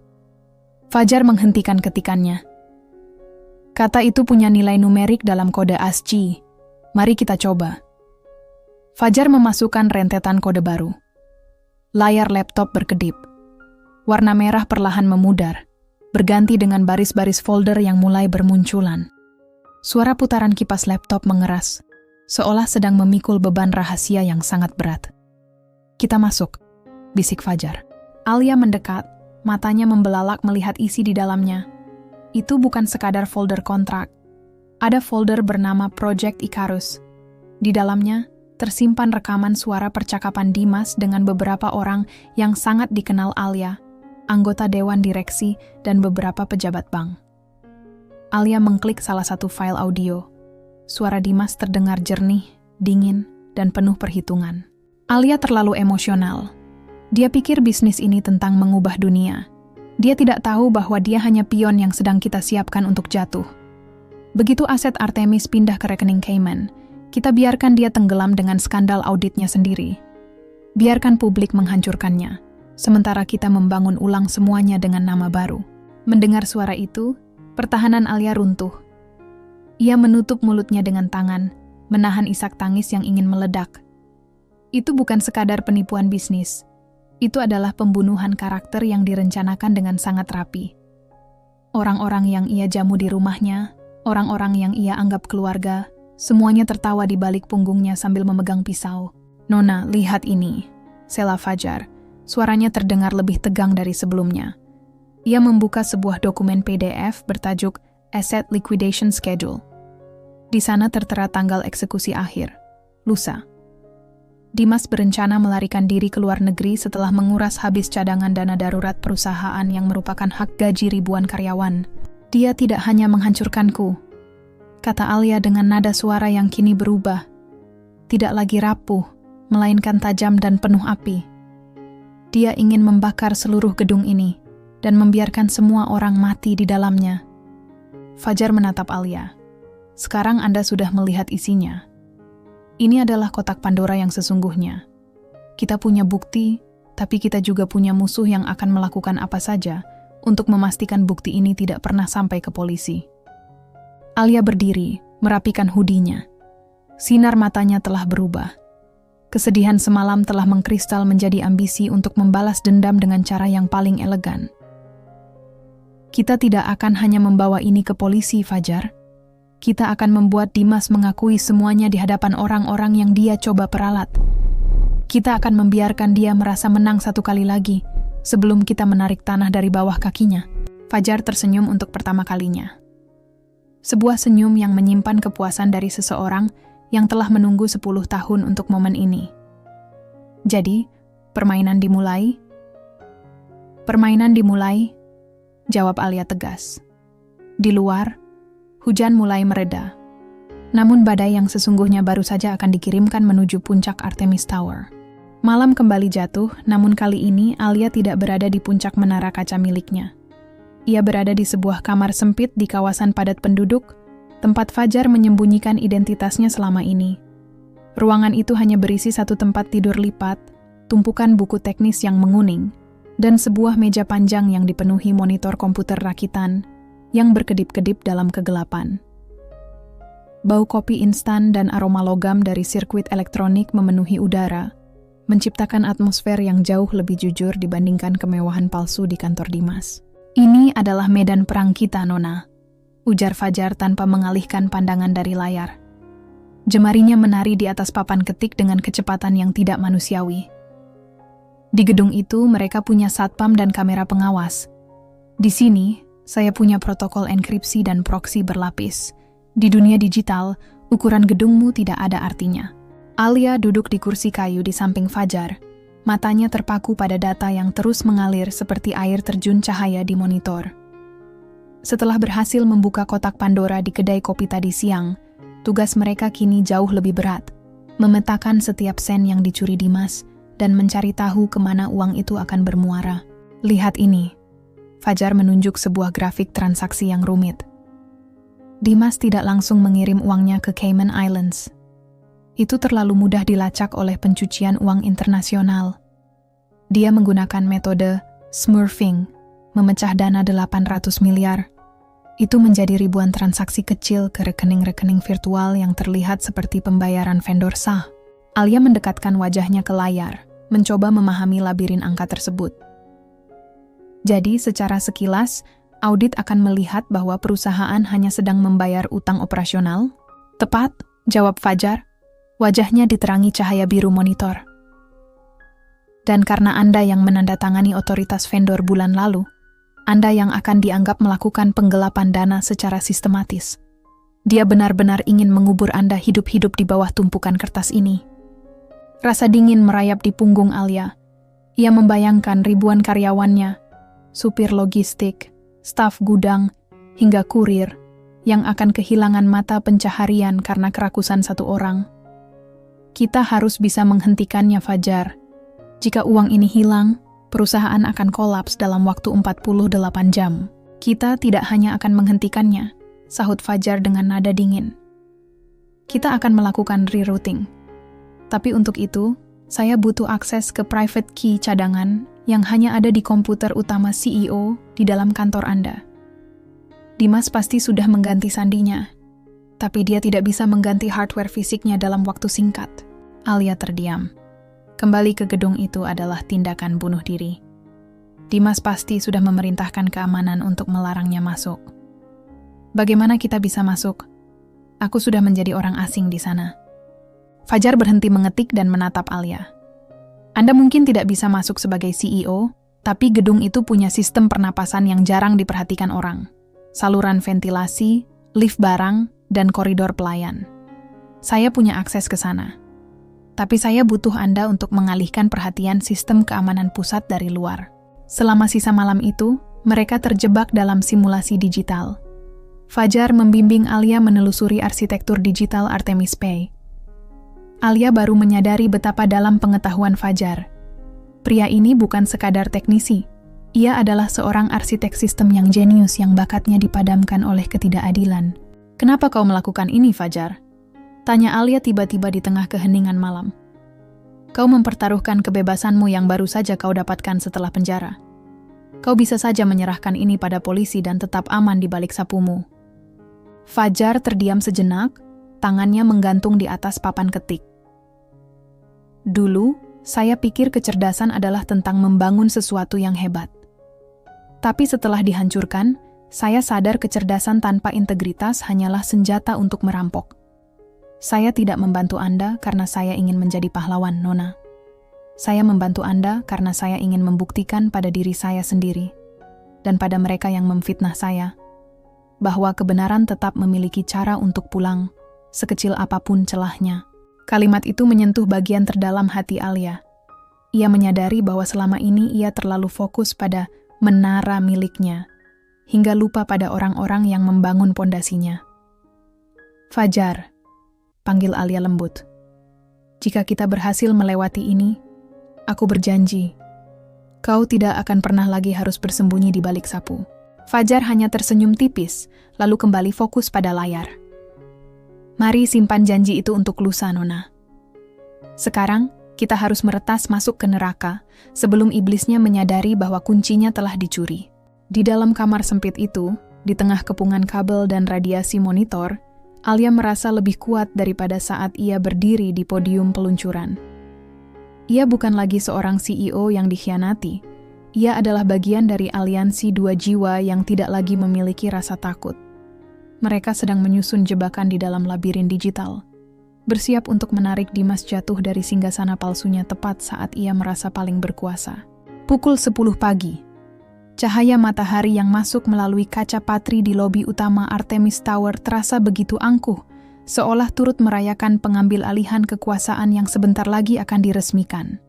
Fajar menghentikan ketikannya. Kata itu punya nilai numerik dalam kode ASCII. Mari kita coba. Fajar memasukkan rentetan kode baru. Layar laptop berkedip. Warna merah perlahan memudar, berganti dengan baris-baris folder yang mulai bermunculan. Suara putaran kipas laptop mengeras, seolah sedang memikul beban rahasia yang sangat berat. Kita masuk, bisik Fajar. Alia mendekat, matanya membelalak melihat isi di dalamnya. Itu bukan sekadar folder kontrak. Ada folder bernama Project Icarus. Di dalamnya, tersimpan rekaman suara percakapan Dimas dengan beberapa orang yang sangat dikenal Alia, anggota dewan direksi, dan beberapa pejabat bank. Alia mengklik salah satu file audio. Suara Dimas terdengar jernih, dingin, dan penuh perhitungan. Alia terlalu emosional. Dia pikir bisnis ini tentang mengubah dunia. Dia tidak tahu bahwa dia hanya pion yang sedang kita siapkan untuk jatuh. Begitu aset Artemis pindah ke rekening Cayman, kita biarkan dia tenggelam dengan skandal auditnya sendiri. Biarkan publik menghancurkannya, sementara kita membangun ulang semuanya dengan nama baru. Mendengar suara itu, pertahanan Alia runtuh. Ia menutup mulutnya dengan tangan, menahan isak tangis yang ingin meledak. Itu bukan sekadar penipuan bisnis. Itu adalah pembunuhan karakter yang direncanakan dengan sangat rapi. Orang-orang yang ia jamu di rumahnya, orang-orang yang ia anggap keluarga, semuanya tertawa di balik punggungnya sambil memegang pisau. Nona, lihat ini, sela Fajar. Suaranya terdengar lebih tegang dari sebelumnya. Ia membuka sebuah dokumen PDF bertajuk Asset Liquidation Schedule. Di sana tertera tanggal eksekusi akhir, lusa. Dimas berencana melarikan diri ke luar negeri setelah menguras habis cadangan dana darurat perusahaan yang merupakan hak gaji ribuan karyawan. Dia tidak hanya menghancurkanku, kata Alia dengan nada suara yang kini berubah. Tidak lagi rapuh, melainkan tajam dan penuh api. Dia ingin membakar seluruh gedung ini dan membiarkan semua orang mati di dalamnya. Fajar menatap Alia. Sekarang Anda sudah melihat isinya. Ini adalah kotak Pandora yang sesungguhnya. Kita punya bukti, tapi kita juga punya musuh yang akan melakukan apa saja untuk memastikan bukti ini tidak pernah sampai ke polisi. Alia berdiri, merapikan hoodie-nya. Sinar matanya telah berubah. Kesedihan semalam telah mengkristal menjadi ambisi untuk membalas dendam dengan cara yang paling elegan. Kita tidak akan hanya membawa ini ke polisi, Fajar. Kita akan membuat Dimas mengakui semuanya di hadapan orang-orang yang dia coba peralat. Kita akan membiarkan dia merasa menang satu kali lagi sebelum kita menarik tanah dari bawah kakinya. Fajar tersenyum untuk pertama kalinya. Sebuah senyum yang menyimpan kepuasan dari seseorang yang telah menunggu 10 tahun untuk momen ini. Jadi, permainan dimulai? Permainan dimulai, jawab Alia tegas. Di luar, hujan mulai mereda. Namun badai yang sesungguhnya baru saja akan dikirimkan menuju puncak Artemis Tower. Malam kembali jatuh, namun kali ini Alia tidak berada di puncak menara kaca miliknya. Ia berada di sebuah kamar sempit di kawasan padat penduduk, tempat Fajar menyembunyikan identitasnya selama ini. Ruangan itu hanya berisi satu tempat tidur lipat, tumpukan buku teknis yang menguning, dan sebuah meja panjang yang dipenuhi monitor komputer rakitan yang berkedip-kedip dalam kegelapan. Bau kopi instan dan aroma logam dari sirkuit elektronik memenuhi udara, menciptakan atmosfer yang jauh lebih jujur dibandingkan kemewahan palsu di kantor Dimas. Ini adalah medan perang kita, Nona, ujar Fajar tanpa mengalihkan pandangan dari layar. Jemarinya menari di atas papan ketik dengan kecepatan yang tidak manusiawi. Di gedung itu mereka punya satpam dan kamera pengawas. Di sini, saya punya protokol enkripsi dan proksi berlapis. Di dunia digital, ukuran gedungmu tidak ada artinya. Alia duduk di kursi kayu di samping Fajar. Matanya terpaku pada data yang terus mengalir seperti air terjun cahaya di monitor. Setelah berhasil membuka kotak Pandora di kedai kopi tadi siang, tugas mereka kini jauh lebih berat. Memetakan setiap sen yang dicuri Dimas dan mencari tahu kemana uang itu akan bermuara. Lihat ini. Fajar menunjuk sebuah grafik transaksi yang rumit. Dimas tidak langsung mengirim uangnya ke Cayman Islands. Itu terlalu mudah dilacak oleh pencucian uang internasional. Dia menggunakan metode smurfing, memecah dana 800 miliar. Itu menjadi ribuan transaksi kecil ke rekening-rekening virtual yang terlihat seperti pembayaran vendor sah. Alia mendekatkan wajahnya ke layar, mencoba memahami labirin angka tersebut. Jadi, secara sekilas, audit akan melihat bahwa perusahaan hanya sedang membayar utang operasional? Tepat, jawab Fajar. Wajahnya diterangi cahaya biru monitor. Dan karena Anda yang menandatangani otoritas vendor bulan lalu, Anda yang akan dianggap melakukan penggelapan dana secara sistematis. Dia benar-benar ingin mengubur Anda hidup-hidup di bawah tumpukan kertas ini. Rasa dingin merayap di punggung Alia. Ia membayangkan ribuan karyawannya, supir logistik, staf gudang, hingga kurir, yang akan kehilangan mata pencaharian karena kerakusan satu orang. Kita harus bisa menghentikannya, Fajar. Jika uang ini hilang, perusahaan akan kolaps dalam waktu 48 jam. Kita tidak hanya akan menghentikannya, sahut Fajar dengan nada dingin. Kita akan melakukan rerouting. Tapi untuk itu, saya butuh akses ke private key cadangan yang hanya ada di komputer utama CEO di dalam kantor Anda. Dimas pasti sudah mengganti sandinya, tapi dia tidak bisa mengganti hardware fisiknya dalam waktu singkat. Alia terdiam. Kembali ke gedung itu adalah tindakan bunuh diri. Dimas pasti sudah memerintahkan keamanan untuk melarangnya masuk. Bagaimana kita bisa masuk? Aku sudah menjadi orang asing di sana. Fajar berhenti mengetik dan menatap Alia. Anda mungkin tidak bisa masuk sebagai CEO, Tapi gedung itu punya sistem pernapasan yang jarang diperhatikan orang. Saluran ventilasi, lift barang, dan koridor pelayan. Saya punya akses ke sana. Tapi saya butuh Anda untuk mengalihkan perhatian sistem keamanan pusat dari luar. Selama sisa malam itu, mereka terjebak dalam simulasi digital. Fajar membimbing Alia menelusuri arsitektur digital Artemis Pay. Alia baru menyadari betapa dalam pengetahuan Fajar. Pria ini bukan sekadar teknisi. Ia adalah seorang arsitek sistem yang jenius yang bakatnya dipadamkan oleh ketidakadilan. "Kenapa kau melakukan ini, Fajar?" tanya Alia tiba-tiba di tengah keheningan malam. "Kau mempertaruhkan kebebasanmu yang baru saja kau dapatkan setelah penjara. Kau bisa saja menyerahkan ini pada polisi dan tetap aman di balik sapumu." Fajar terdiam sejenak, tangannya menggantung di atas papan ketik. "Dulu, saya pikir kecerdasan adalah tentang membangun sesuatu yang hebat. Tapi setelah dihancurkan, saya sadar kecerdasan tanpa integritas hanyalah senjata untuk merampok. Saya tidak membantu Anda karena saya ingin menjadi pahlawan, Nona. Saya membantu Anda karena saya ingin membuktikan pada diri saya sendiri dan pada mereka yang memfitnah saya bahwa kebenaran tetap memiliki cara untuk pulang, sekecil apapun celahnya." Kalimat itu menyentuh bagian terdalam hati Alia. Ia menyadari bahwa selama ini ia terlalu fokus pada menara miliknya, hingga lupa pada orang-orang yang membangun pondasinya. "Fajar," panggil Alia lembut. "Jika kita berhasil melewati ini, aku berjanji, kau tidak akan pernah lagi harus bersembunyi di balik sapu." Fajar hanya tersenyum tipis, lalu kembali fokus pada layar. "Mari simpan janji itu untuk lusa, Nona. Sekarang, kita harus meretas masuk ke neraka sebelum iblisnya menyadari bahwa kuncinya telah dicuri." Di dalam kamar sempit itu, di tengah kepungan kabel dan radiasi monitor, Alia merasa lebih kuat daripada saat ia berdiri di podium peluncuran. Ia bukan lagi seorang CEO yang dikhianati. Ia adalah bagian dari aliansi dua jiwa yang tidak lagi memiliki rasa takut. Mereka sedang menyusun jebakan di dalam labirin digital, bersiap untuk menarik Dimas jatuh dari singgasana palsunya tepat saat ia merasa paling berkuasa. Pukul 10 pagi. Cahaya matahari yang masuk melalui kaca patri di lobi utama Artemis Tower terasa begitu angkuh, seolah turut merayakan pengambil alihan kekuasaan yang sebentar lagi akan diresmikan.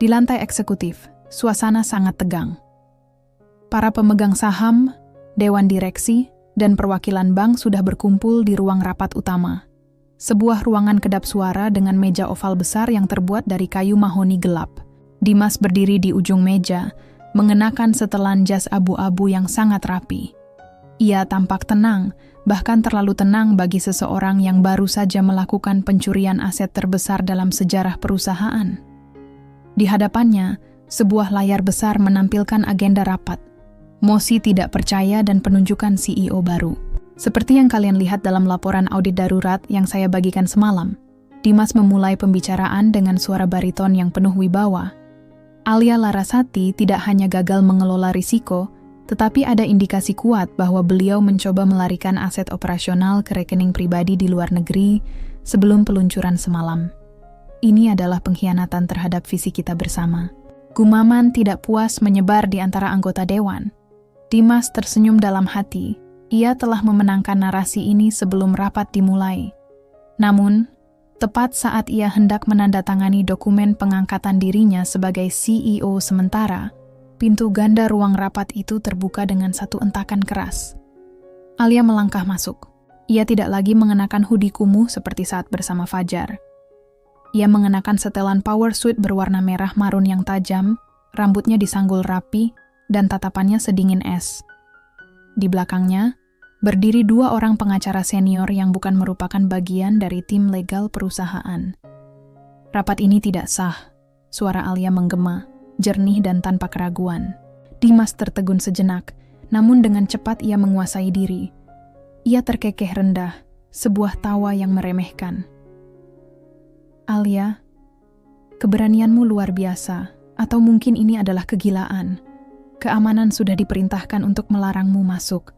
Di lantai eksekutif, suasana sangat tegang. Para pemegang saham, dewan direksi, dan perwakilan bank sudah berkumpul di ruang rapat utama. Sebuah ruangan kedap suara dengan meja oval besar yang terbuat dari kayu mahoni gelap. Dimas berdiri di ujung meja, mengenakan setelan jas abu-abu yang sangat rapi. Ia tampak tenang, bahkan terlalu tenang bagi seseorang yang baru saja melakukan pencurian aset terbesar dalam sejarah perusahaan. Di hadapannya, sebuah layar besar menampilkan agenda rapat, mosi tidak percaya dan penunjukan CEO baru. Seperti yang kalian lihat dalam laporan audit darurat yang saya bagikan semalam, Dimas memulai pembicaraan dengan suara bariton yang penuh wibawa. Alia Larasati tidak hanya gagal mengelola risiko, tetapi ada indikasi kuat bahwa beliau mencoba melarikan aset operasional ke rekening pribadi di luar negeri sebelum peluncuran semalam. Ini adalah pengkhianatan terhadap visi kita bersama. Gumaman tidak puas menyebar di antara anggota dewan. Dimas tersenyum dalam hati. Ia telah memenangkan narasi ini sebelum rapat dimulai. Namun, tepat saat ia hendak menandatangani dokumen pengangkatan dirinya sebagai CEO sementara, pintu ganda ruang rapat itu terbuka dengan satu entakan keras. Alia melangkah masuk. Ia tidak lagi mengenakan hoodie kumuh seperti saat bersama Fajar. Ia mengenakan setelan power suit berwarna merah marun yang tajam, rambutnya disanggul rapi, dan tatapannya sedingin es. Di belakangnya, berdiri dua orang pengacara senior yang bukan merupakan bagian dari tim legal perusahaan. Rapat ini tidak sah, suara Alia menggema, jernih dan tanpa keraguan. Dimas tertegun sejenak, namun dengan cepat ia menguasai diri. Ia terkekeh rendah, sebuah tawa yang meremehkan. "Alia, keberanianmu luar biasa, atau mungkin ini adalah kegilaan. Keamanan sudah diperintahkan untuk melarangmu masuk.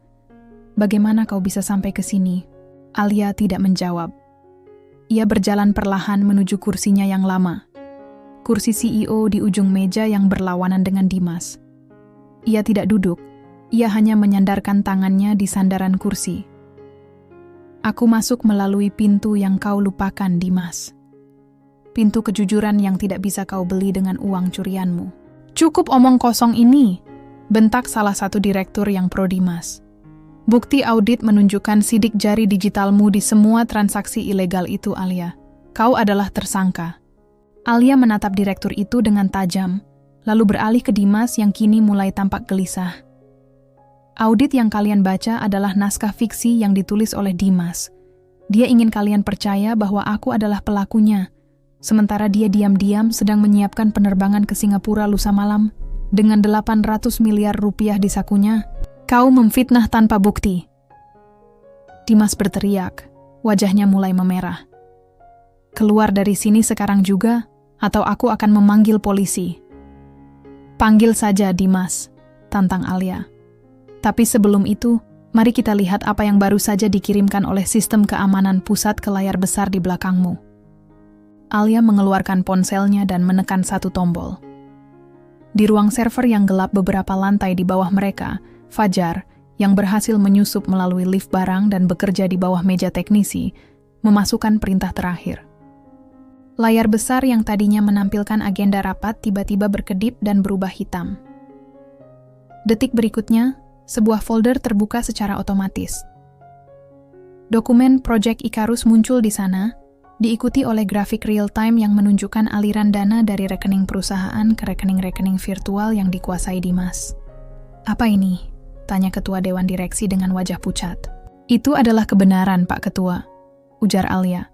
Bagaimana kau bisa sampai ke sini?" Alia tidak menjawab. Ia berjalan perlahan menuju kursinya yang lama. kursi CEO di ujung meja yang berlawanan dengan Dimas. Ia tidak duduk, ia hanya menyandarkan tangannya di sandaran kursi. Aku masuk melalui pintu yang kau lupakan, Dimas. Pintu kejujuran yang tidak bisa kau beli dengan uang curianmu. Cukup omong kosong ini, bentak salah satu direktur yang pro Dimas. Bukti audit menunjukkan sidik jari digitalmu di semua transaksi ilegal itu, Alia. Kau adalah tersangka. Alia menatap direktur itu dengan tajam, lalu beralih ke Dimas yang kini mulai tampak gelisah. Audit yang kalian baca adalah naskah fiksi yang ditulis oleh Dimas. Dia ingin kalian percaya bahwa aku adalah pelakunya, sementara dia diam-diam sedang menyiapkan penerbangan ke Singapura lusa malam dengan 800 miliar rupiah di sakunya. Kau memfitnah tanpa bukti. Dimas berteriak, wajahnya mulai memerah. Keluar dari sini sekarang juga, atau aku akan memanggil polisi. Panggil saja, Dimas, tantang Alia. Tapi sebelum itu, mari kita lihat apa yang baru saja dikirimkan oleh sistem keamanan pusat ke layar besar di belakangmu. Alia mengeluarkan ponselnya dan menekan satu tombol. Di ruang server yang gelap beberapa lantai di bawah mereka, Fajar, yang berhasil menyusup melalui lift barang dan bekerja di bawah meja teknisi, memasukkan perintah terakhir. Layar besar yang tadinya menampilkan agenda rapat tiba-tiba berkedip dan berubah hitam. Detik berikutnya, sebuah folder terbuka secara otomatis. Dokumen Project Icarus muncul di sana, diikuti oleh grafik real-time yang menunjukkan aliran dana dari rekening perusahaan ke rekening-rekening virtual yang dikuasai Dimas. Apa ini? Tanya Ketua Dewan Direksi dengan wajah pucat. Itu adalah kebenaran, Pak Ketua, ujar Alia.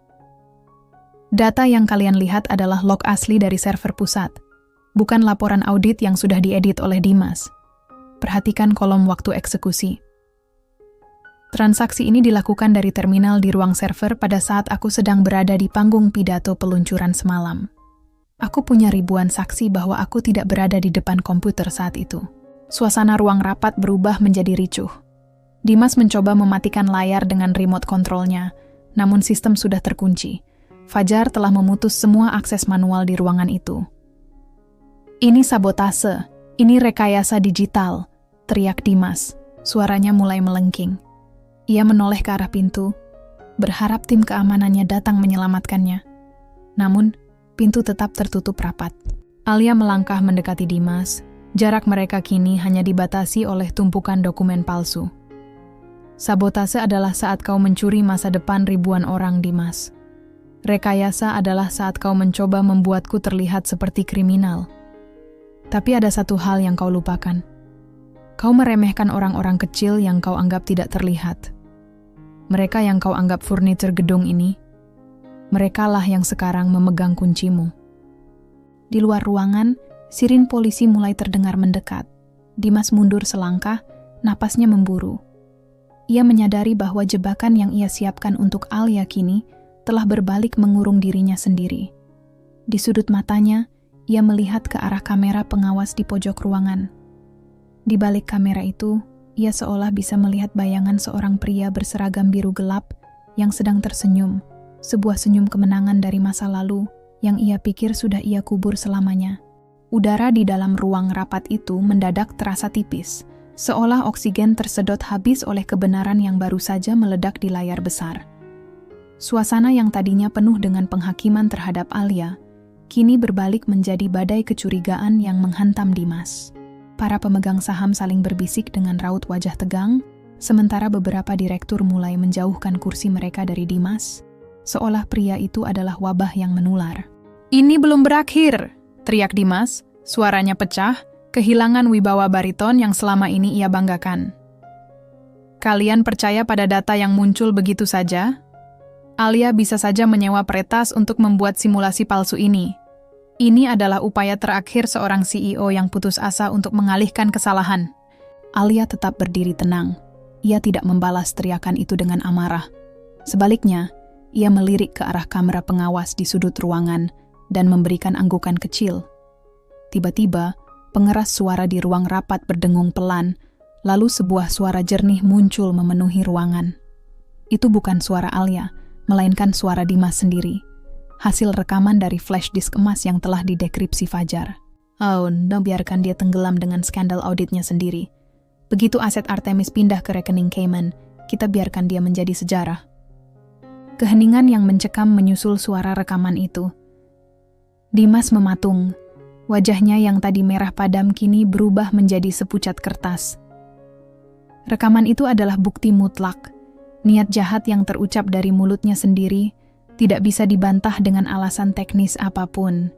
Data yang kalian lihat adalah log asli dari server pusat, bukan laporan audit yang sudah diedit oleh Dimas. Perhatikan kolom waktu eksekusi. Transaksi ini dilakukan dari terminal di ruang server pada saat aku sedang berada di panggung pidato peluncuran semalam. Aku punya ribuan saksi bahwa aku tidak berada di depan komputer saat itu. Suasana ruang rapat berubah menjadi ricuh. Dimas mencoba mematikan layar dengan remote controlnya, namun sistem sudah terkunci. Fajar telah memutus semua akses manual di ruangan itu. Ini sabotase, ini rekayasa digital, teriak Dimas. Suaranya mulai melengking. Ia menoleh ke arah pintu, berharap tim keamanannya datang menyelamatkannya. Namun, pintu tetap tertutup rapat. Alia melangkah mendekati Dimas. Jarak mereka kini hanya dibatasi oleh tumpukan dokumen palsu. Sabotase adalah saat kau mencuri masa depan ribuan orang, Dimas. Rekayasa adalah saat kau mencoba membuatku terlihat seperti kriminal. Tapi ada satu hal yang kau lupakan. Kau meremehkan orang-orang kecil yang kau anggap tidak terlihat. Mereka yang kau anggap furnitur gedung ini, merekalah yang sekarang memegang kuncimu. Di luar ruangan, sirin polisi mulai terdengar mendekat. Dimas mundur selangkah, napasnya memburu. Ia menyadari bahwa jebakan yang ia siapkan untuk Alia kini telah berbalik mengurung dirinya sendiri. Di sudut matanya, ia melihat ke arah kamera pengawas di pojok ruangan. Di balik kamera itu, ia seolah bisa melihat bayangan seorang pria berseragam biru gelap yang sedang tersenyum, sebuah senyum kemenangan dari masa lalu yang ia pikir sudah ia kubur selamanya. Udara di dalam ruang rapat itu mendadak terasa tipis, seolah oksigen tersedot habis oleh kebenaran yang baru saja meledak di layar besar. Suasana yang tadinya penuh dengan penghakiman terhadap Alia, kini berbalik menjadi badai kecurigaan yang menghantam Dimas. Para pemegang saham saling berbisik dengan raut wajah tegang, sementara beberapa direktur mulai menjauhkan kursi mereka dari Dimas, seolah pria itu adalah wabah yang menular. Ini belum berakhir, teriak Dimas, suaranya pecah, kehilangan wibawa bariton yang selama ini ia banggakan. Kalian percaya pada data yang muncul begitu saja? Alia bisa saja menyewa peretas untuk membuat simulasi palsu ini. Ini adalah upaya terakhir seorang CEO yang putus asa untuk mengalihkan kesalahan. Alia tetap berdiri tenang. Ia tidak membalas teriakan itu dengan amarah. Sebaliknya, ia melirik ke arah kamera pengawas di sudut ruangan dan memberikan anggukan kecil. Tiba-tiba, pengeras suara di ruang rapat berdengung pelan, lalu sebuah suara jernih muncul memenuhi ruangan. Itu bukan suara Alia, melainkan suara Dimas sendiri. hasil rekaman dari flash disk emas yang telah didekripsi Fajar. Oh, biarkan dia tenggelam dengan skandal auditnya sendiri. Begitu aset Artemis pindah ke rekening Cayman, kita biarkan dia menjadi sejarah. Keheningan yang mencekam menyusul suara rekaman itu. Dimas mematung. Wajahnya yang tadi merah padam kini berubah menjadi sepucat kertas. Rekaman itu adalah bukti mutlak. Niat jahat yang terucap dari mulutnya sendiri tidak bisa dibantah dengan alasan teknis apapun.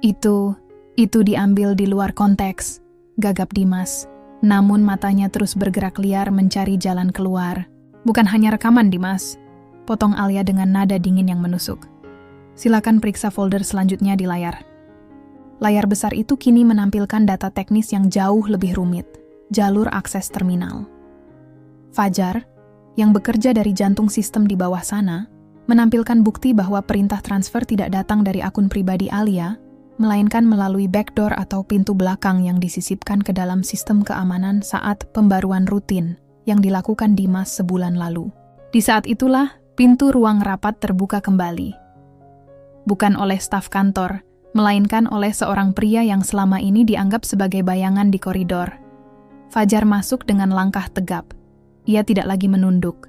Itu diambil di luar konteks, gagap Dimas. Namun matanya terus bergerak liar mencari jalan keluar. Bukan hanya rekaman, Dimas. Potong Alia dengan nada dingin yang menusuk. Silakan periksa folder selanjutnya di layar. Layar besar itu kini menampilkan data teknis yang jauh lebih rumit. Jalur akses terminal. Fajar, yang bekerja dari jantung sistem di bawah sana, menampilkan bukti bahwa perintah transfer tidak datang dari akun pribadi Alia, melainkan melalui backdoor atau pintu belakang yang disisipkan ke dalam sistem keamanan saat pembaruan rutin yang dilakukan Dimas sebulan lalu. Di saat itulah, pintu ruang rapat terbuka kembali. Bukan oleh staf kantor, melainkan oleh seorang pria yang selama ini dianggap sebagai bayangan di koridor. Fajar masuk dengan langkah tegap. Ia tidak lagi menunduk.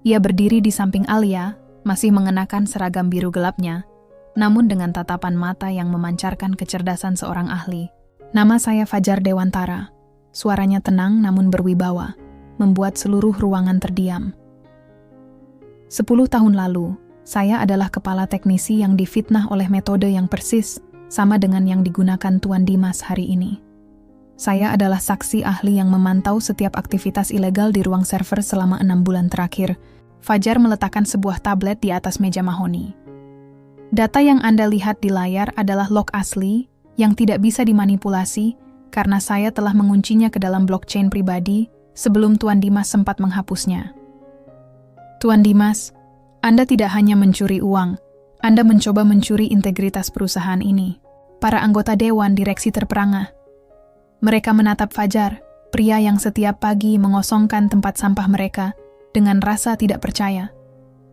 Ia berdiri di samping Alia, masih mengenakan seragam biru gelapnya, namun dengan tatapan mata yang memancarkan kecerdasan seorang ahli. Nama saya Fajar Dewantara. Suaranya tenang namun berwibawa, membuat seluruh ruangan terdiam. 10 tahun lalu, saya adalah kepala teknisi yang difitnah oleh metode yang persis sama dengan yang digunakan Tuan Dimas hari ini. Saya adalah saksi ahli yang memantau setiap aktivitas ilegal di ruang server selama 6 bulan terakhir. Fajar meletakkan sebuah tablet di atas meja mahoni. Data yang Anda lihat di layar adalah log asli yang tidak bisa dimanipulasi karena saya telah menguncinya ke dalam blockchain pribadi sebelum Tuan Dimas sempat menghapusnya. Tuan Dimas, Anda tidak hanya mencuri uang, Anda mencoba mencuri integritas perusahaan ini. Para anggota dewan direksi terperangah. Mereka menatap Fajar, pria yang setiap pagi mengosongkan tempat sampah mereka dengan rasa tidak percaya.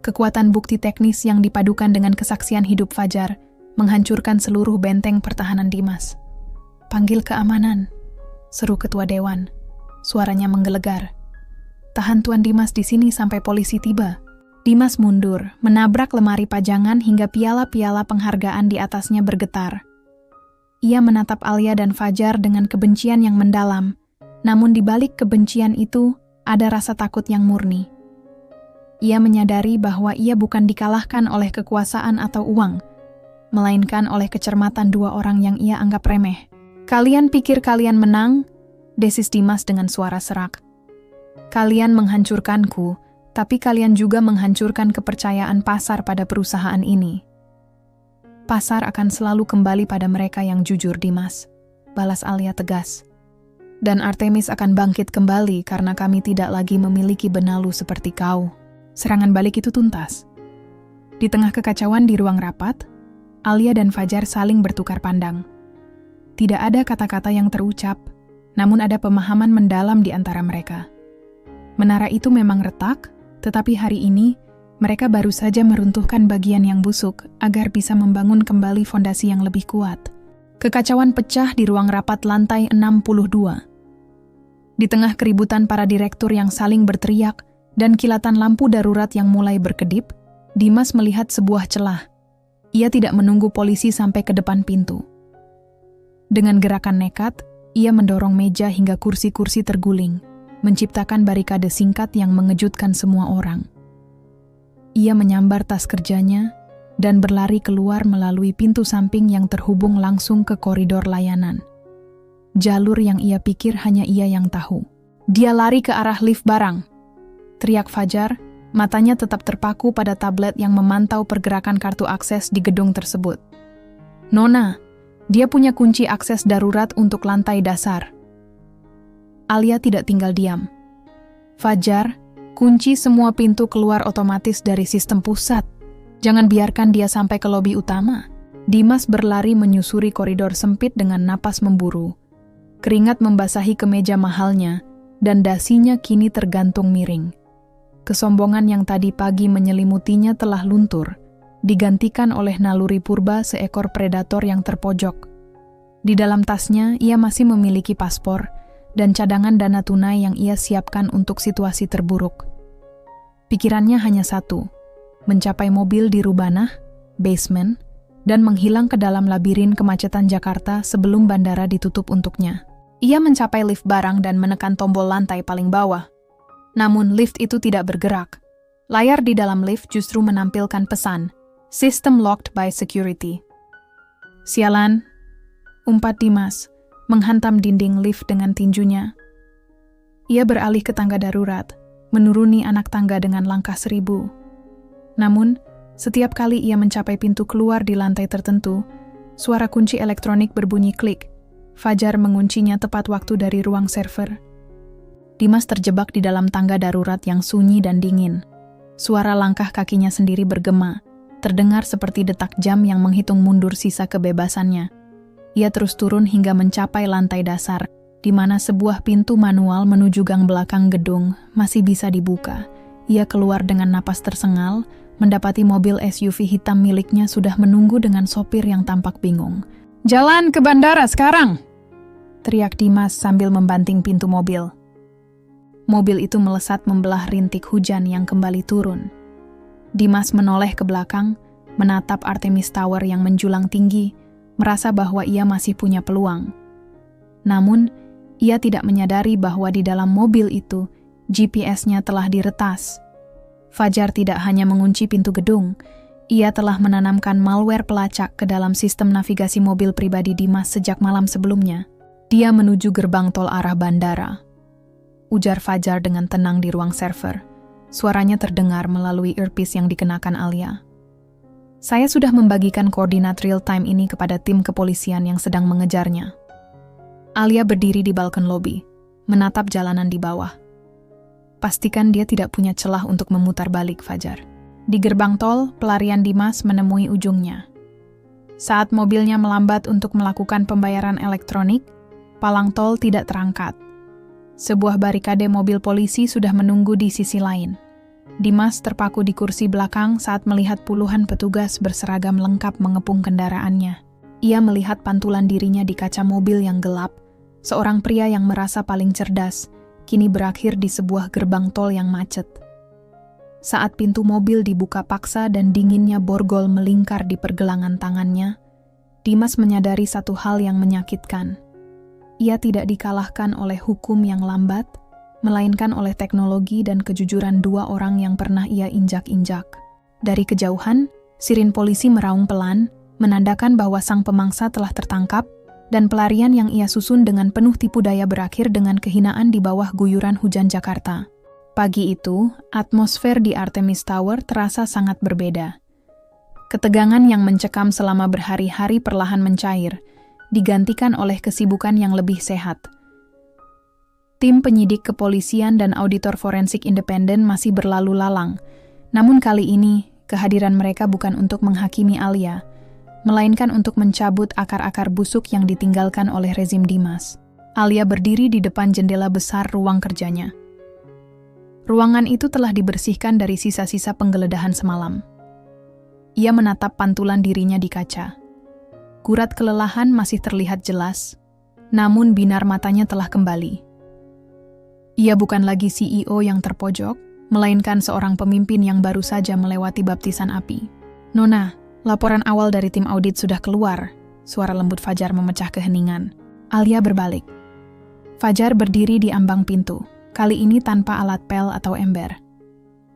Kekuatan bukti teknis yang dipadukan dengan kesaksian hidup Fajar menghancurkan seluruh benteng pertahanan Dimas. Panggil keamanan, seru ketua dewan. Suaranya menggelegar. Tahan Tuan Dimas di sini sampai polisi tiba. Dimas mundur, menabrak lemari pajangan hingga piala-piala penghargaan di atasnya bergetar. Ia menatap Alia dan Fajar dengan kebencian yang mendalam, namun di balik kebencian itu ada rasa takut yang murni. Ia menyadari bahwa ia bukan dikalahkan oleh kekuasaan atau uang, melainkan oleh kecermatan 2 orang yang ia anggap remeh. Kalian pikir kalian menang? Desis Dimas dengan suara serak. Kalian menghancurkanku, tapi kalian juga menghancurkan kepercayaan pasar pada perusahaan ini. Pasar akan selalu kembali pada mereka yang jujur, Dimas, balas Alia tegas. Dan Artemis akan bangkit kembali karena kami tidak lagi memiliki benalu seperti kau. Serangan balik itu tuntas. Di tengah kekacauan di ruang rapat, Alia dan Fajar saling bertukar pandang. Tidak ada kata-kata yang terucap, namun ada pemahaman mendalam di antara mereka. Menara itu memang retak, tetapi hari ini, mereka baru saja meruntuhkan bagian yang busuk agar bisa membangun kembali fondasi yang lebih kuat. Kekacauan pecah di ruang rapat lantai 62. Di tengah keributan para direktur yang saling berteriak dan kilatan lampu darurat yang mulai berkedip, Dimas melihat sebuah celah. Ia tidak menunggu polisi sampai ke depan pintu. Dengan gerakan nekat, ia mendorong meja hingga kursi-kursi terguling, menciptakan barikade singkat yang mengejutkan semua orang. Ia menyambar tas kerjanya dan berlari keluar melalui pintu samping yang terhubung langsung ke koridor layanan. Jalur yang ia pikir hanya ia yang tahu. Dia lari ke arah lift barang. Teriak Fajar, matanya tetap terpaku pada tablet yang memantau pergerakan kartu akses di gedung tersebut. Nona, dia punya kunci akses darurat untuk lantai dasar. Alia tidak tinggal diam. Fajar, kunci semua pintu keluar otomatis dari sistem pusat. Jangan biarkan dia sampai ke lobi utama. Dimas berlari menyusuri koridor sempit dengan napas memburu. Keringat membasahi kemeja mahalnya, dan dasinya kini tergantung miring. Kesombongan yang tadi pagi menyelimutinya telah luntur, digantikan oleh naluri purba seekor predator yang terpojok. Di dalam tasnya, ia masih memiliki paspor dan cadangan dana tunai yang ia siapkan untuk situasi terburuk. Pikirannya hanya satu, mencapai mobil di Rubanah, basement, dan menghilang ke dalam labirin kemacetan Jakarta sebelum bandara ditutup untuknya. Ia mencapai lift barang dan menekan tombol lantai paling bawah. Namun lift itu tidak bergerak. Layar di dalam lift justru menampilkan pesan, "System locked by security." Sialan, umpat Dimas, menghantam dinding lift dengan tinjunya. Ia beralih ke tangga darurat, menuruni anak tangga dengan langkah 1000. Namun, setiap kali ia mencapai pintu keluar di lantai tertentu, suara kunci elektronik berbunyi klik. Fajar menguncinya tepat waktu dari ruang server. Dimas terjebak di dalam tangga darurat yang sunyi dan dingin. Suara langkah kakinya sendiri bergema, terdengar seperti detak jam yang menghitung mundur sisa kebebasannya. Ia terus turun hingga mencapai lantai dasar, di mana sebuah pintu manual menuju gang belakang gedung masih bisa dibuka. Ia keluar dengan napas tersengal, mendapati mobil SUV hitam miliknya sudah menunggu dengan sopir yang tampak bingung. "Jalan ke bandara sekarang!" teriak Dimas sambil membanting pintu mobil. Mobil itu melesat membelah rintik hujan yang kembali turun. Dimas menoleh ke belakang, menatap Artemis Tower yang menjulang tinggi, merasa bahwa ia masih punya peluang. Namun, ia tidak menyadari bahwa di dalam mobil itu, GPS-nya telah diretas. Fajar tidak hanya mengunci pintu gedung, ia telah menanamkan malware pelacak ke dalam sistem navigasi mobil pribadi Dimas sejak malam sebelumnya. Dia menuju gerbang tol arah bandara. Ujar Fajar dengan tenang di ruang server. Suaranya terdengar melalui earpiece yang dikenakan Alia. "Saya sudah membagikan koordinat real-time ini kepada tim kepolisian yang sedang mengejarnya." Alia berdiri di balkon lobi, menatap jalanan di bawah. Pastikan dia tidak punya celah untuk memutar balik, Fajar. Di gerbang tol, pelarian Dimas menemui ujungnya. Saat mobilnya melambat untuk melakukan pembayaran elektronik, palang tol tidak terangkat. Sebuah barikade mobil polisi sudah menunggu di sisi lain. Dimas terpaku di kursi belakang saat melihat puluhan petugas berseragam lengkap mengepung kendaraannya. Ia melihat pantulan dirinya di kaca mobil yang gelap. Seorang pria yang merasa paling cerdas, kini berakhir di sebuah gerbang tol yang macet. Saat pintu mobil dibuka paksa dan dinginnya borgol melingkar di pergelangan tangannya, Dimas menyadari satu hal yang menyakitkan. Ia tidak dikalahkan oleh hukum yang lambat, melainkan oleh teknologi dan kejujuran dua orang yang pernah ia injak-injak. Dari kejauhan, sirin polisi meraung pelan, menandakan bahwa sang pemangsa telah tertangkap, dan pelarian yang ia susun dengan penuh tipu daya berakhir dengan kehinaan di bawah guyuran hujan Jakarta. Pagi itu, atmosfer di Artemis Tower terasa sangat berbeda. Ketegangan yang mencekam selama berhari-hari perlahan mencair, digantikan oleh kesibukan yang lebih sehat. Tim penyidik kepolisian dan auditor forensik independen masih berlalu lalang, namun kali ini kehadiran mereka bukan untuk menghakimi Alia, melainkan untuk mencabut akar-akar busuk yang ditinggalkan oleh rezim Dimas. Alia berdiri di depan jendela besar ruang kerjanya. Ruangan itu telah dibersihkan dari sisa-sisa penggeledahan semalam. Ia menatap pantulan dirinya di kaca. Gurat kelelahan masih terlihat jelas, namun binar matanya telah kembali. Ia bukan lagi CEO yang terpojok, melainkan seorang pemimpin yang baru saja melewati baptisan api. "Nona, laporan awal dari tim audit sudah keluar," suara lembut Fajar memecah keheningan. Alia berbalik. Fajar berdiri di ambang pintu, kali ini tanpa alat pel atau ember.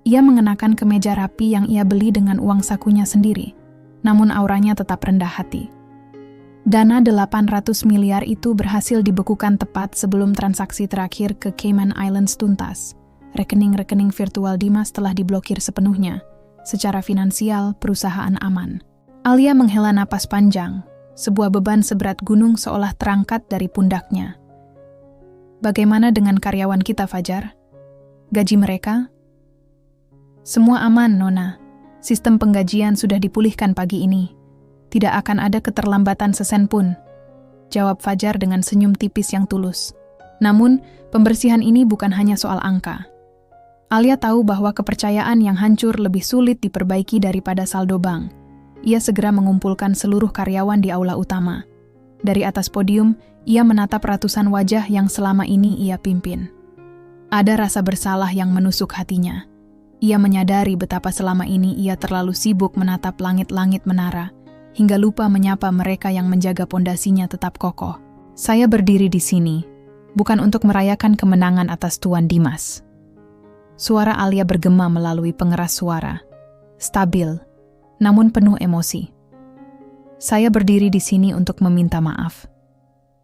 Ia mengenakan kemeja rapi yang ia beli dengan uang sakunya sendiri, namun auranya tetap rendah hati. Dana 800 miliar itu berhasil dibekukan tepat sebelum transaksi terakhir ke Cayman Islands tuntas. Rekening-rekening virtual Dimas telah diblokir sepenuhnya. Secara finansial, perusahaan aman. Alia menghela napas panjang. Sebuah beban seberat gunung seolah terangkat dari pundaknya. "Bagaimana dengan karyawan kita, Fajar? Gaji mereka?" "Semua aman, Nona. Sistem penggajian sudah dipulihkan pagi ini. Tidak akan ada keterlambatan sesen pun," jawab Fajar dengan senyum tipis yang tulus. Namun, pembersihan ini bukan hanya soal angka. Alia tahu bahwa kepercayaan yang hancur lebih sulit diperbaiki daripada saldo bank. ia segera mengumpulkan seluruh karyawan di aula utama. Dari atas podium, ia menatap ratusan wajah yang selama ini ia pimpin. Ada rasa bersalah yang menusuk hatinya. Ia menyadari betapa selama ini ia terlalu sibuk menatap langit-langit menara, hingga lupa menyapa mereka yang menjaga pondasinya tetap kokoh. Saya berdiri di sini, bukan untuk merayakan kemenangan atas Tuan Dimas. Suara Alia bergema melalui pengeras suara. Stabil, namun penuh emosi. Saya berdiri di sini untuk meminta maaf.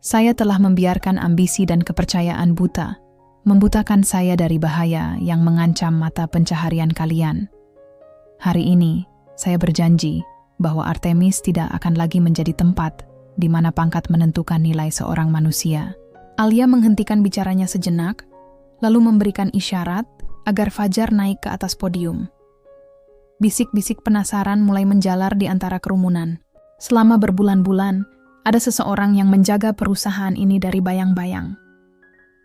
Saya telah membiarkan ambisi dan kepercayaan buta, membutakan saya dari bahaya yang mengancam mata pencaharian kalian. Hari ini, saya berjanji bahwa Artemis tidak akan lagi menjadi tempat di mana pangkat menentukan nilai seorang manusia. Alia menghentikan bicaranya sejenak, lalu memberikan isyarat agar Fajar naik ke atas podium. Bisik-bisik penasaran mulai menjalar di antara kerumunan. Selama berbulan-bulan, ada seseorang yang menjaga perusahaan ini dari bayang-bayang.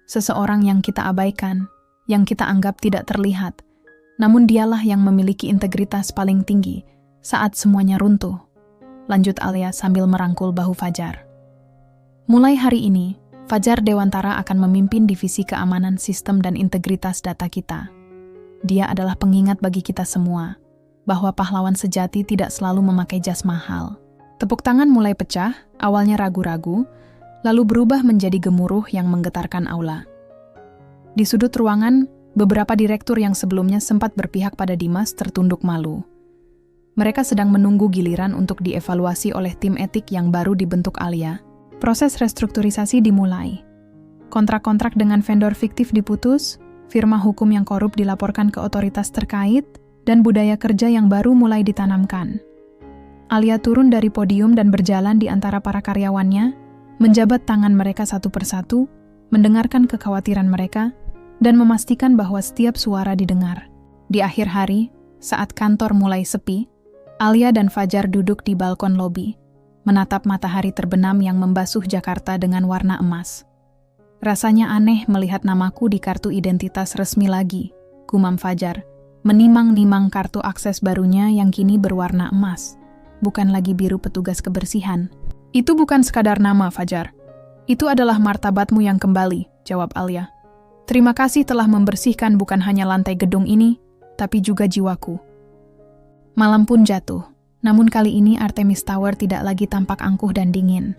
Seseorang yang kita abaikan, yang kita anggap tidak terlihat, namun dialah yang memiliki integritas paling tinggi saat semuanya runtuh. Lanjut Alia sambil merangkul bahu Fajar. Mulai hari ini, Fajar Dewantara akan memimpin divisi keamanan sistem dan integritas data kita. Dia adalah pengingat bagi kita semua, bahwa pahlawan sejati tidak selalu memakai jas mahal. Tepuk tangan mulai pecah, awalnya ragu-ragu, lalu berubah menjadi gemuruh yang menggetarkan aula. Di sudut ruangan, beberapa direktur yang sebelumnya sempat berpihak pada Dimas tertunduk malu. Mereka sedang menunggu giliran untuk dievaluasi oleh tim etik yang baru dibentuk Alia. Proses restrukturisasi dimulai. Kontrak-kontrak dengan vendor fiktif diputus, firma hukum yang korup dilaporkan ke otoritas terkait, dan budaya kerja yang baru mulai ditanamkan. Alia turun dari podium dan berjalan di antara para karyawannya, menjabat tangan mereka satu persatu, mendengarkan kekhawatiran mereka, dan memastikan bahwa setiap suara didengar. Di akhir hari, saat kantor mulai sepi, Alia dan Fajar duduk di balkon lobi, menatap matahari terbenam yang membasuh Jakarta dengan warna emas. Rasanya aneh melihat namaku di kartu identitas resmi lagi, gumam Fajar, menimang-nimang kartu akses barunya yang kini berwarna emas, bukan lagi biru petugas kebersihan. Itu bukan sekadar nama, Fajar. Itu adalah martabatmu yang kembali, jawab Alia. Terima kasih telah membersihkan bukan hanya lantai gedung ini, tapi juga jiwaku. Malam pun jatuh, namun kali ini Artemis Tower tidak lagi tampak angkuh dan dingin.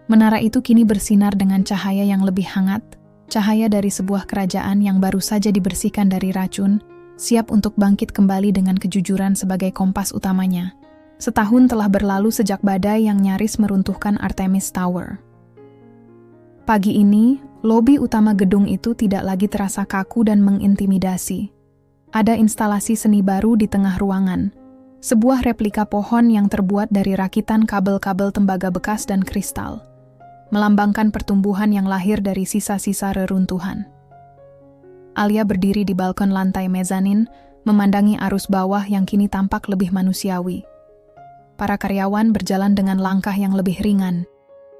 Menara itu kini bersinar dengan cahaya yang lebih hangat, cahaya dari sebuah kerajaan yang baru saja dibersihkan dari racun, siap untuk bangkit kembali dengan kejujuran sebagai kompas utamanya. Setahun telah berlalu sejak badai yang nyaris meruntuhkan Artemis Tower. Pagi ini, lobi utama gedung itu tidak lagi terasa kaku dan mengintimidasi. Ada instalasi seni baru di tengah ruangan, sebuah replika pohon yang terbuat dari rakitan kabel-kabel tembaga bekas dan kristal, melambangkan pertumbuhan yang lahir dari sisa-sisa reruntuhan. Alia berdiri di balkon lantai mezanin, memandangi arus bawah yang kini tampak lebih manusiawi. Para karyawan berjalan dengan langkah yang lebih ringan,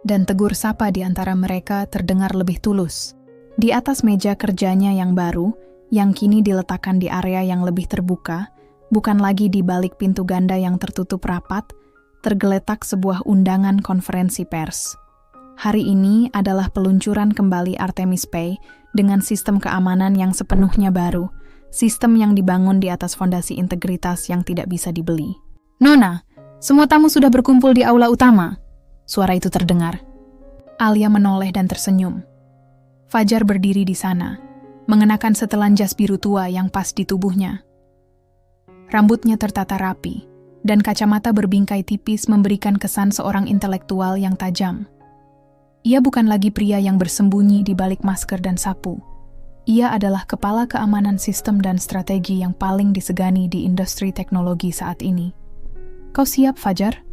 dan tegur sapa di antara mereka terdengar lebih tulus. Di atas meja kerjanya yang baru, yang kini diletakkan di area yang lebih terbuka, bukan lagi di balik pintu ganda yang tertutup rapat, tergeletak sebuah undangan konferensi pers. Hari ini adalah peluncuran kembali Artemis Pay dengan sistem keamanan yang sepenuhnya baru, sistem yang dibangun di atas fondasi integritas yang tidak bisa dibeli. Nona, semua tamu sudah berkumpul di aula utama. Suara itu terdengar. Alia menoleh dan tersenyum. Fajar berdiri di sana, mengenakan setelan jas biru tua yang pas di tubuhnya. Rambutnya tertata rapi, dan kacamata berbingkai tipis memberikan kesan seorang intelektual yang tajam. Ia bukan lagi pria yang bersembunyi di balik masker dan sapu. Ia adalah kepala keamanan sistem dan strategi yang paling disegani di industri teknologi saat ini. Kau siap, Fajar?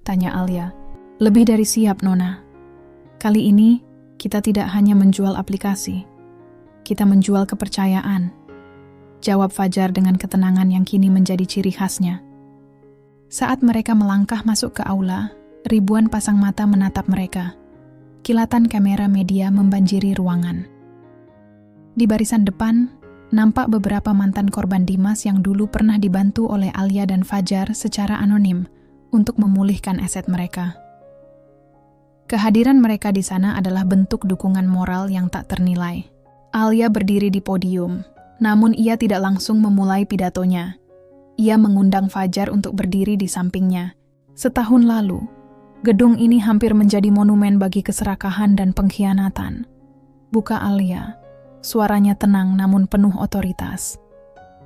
Tanya Alia. Lebih dari siap, Nona. Kali ini, kita tidak hanya menjual aplikasi. Kita menjual kepercayaan. Jawab Fajar dengan ketenangan yang kini menjadi ciri khasnya. Saat mereka melangkah masuk ke aula, ribuan pasang mata menatap mereka. Kilatan kamera media membanjiri ruangan. Di barisan depan, nampak beberapa mantan korban Dimas yang dulu pernah dibantu oleh Alia dan Fajar secara anonim untuk memulihkan aset mereka. Kehadiran mereka di sana adalah bentuk dukungan moral yang tak ternilai. Alia berdiri di podium, namun ia tidak langsung memulai pidatonya. Ia mengundang Fajar untuk berdiri di sampingnya. Setahun lalu, gedung ini hampir menjadi monumen bagi keserakahan dan pengkhianatan. Buka Alia, suaranya tenang namun penuh otoritas.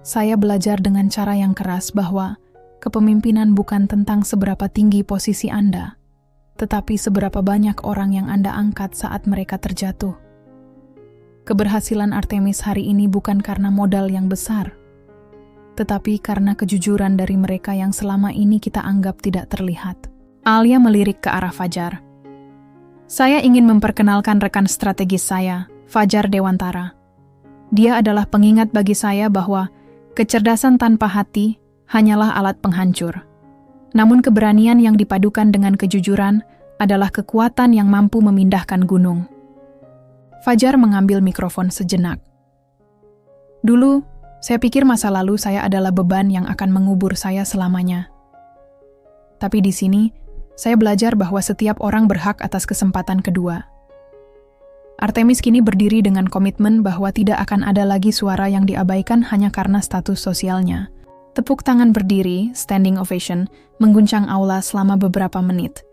Saya belajar dengan cara yang keras bahwa kepemimpinan bukan tentang seberapa tinggi posisi Anda, tetapi seberapa banyak orang yang Anda angkat saat mereka terjatuh. Keberhasilan Artemis hari ini bukan karena modal yang besar, tetapi karena kejujuran dari mereka yang selama ini kita anggap tidak terlihat. Alia melirik ke arah Fajar. Saya ingin memperkenalkan rekan strategis saya, Fajar Dewantara. Dia adalah pengingat bagi saya bahwa kecerdasan tanpa hati hanyalah alat penghancur. Namun keberanian yang dipadukan dengan kejujuran adalah kekuatan yang mampu memindahkan gunung. Fajar mengambil mikrofon sejenak. Dulu, saya pikir masa lalu saya adalah beban yang akan mengubur saya selamanya. Tapi di sini, saya belajar bahwa setiap orang berhak atas kesempatan kedua. Artemis kini berdiri dengan komitmen bahwa tidak akan ada lagi suara yang diabaikan hanya karena status sosialnya. Tepuk tangan berdiri, standing ovation, mengguncang aula selama beberapa menit.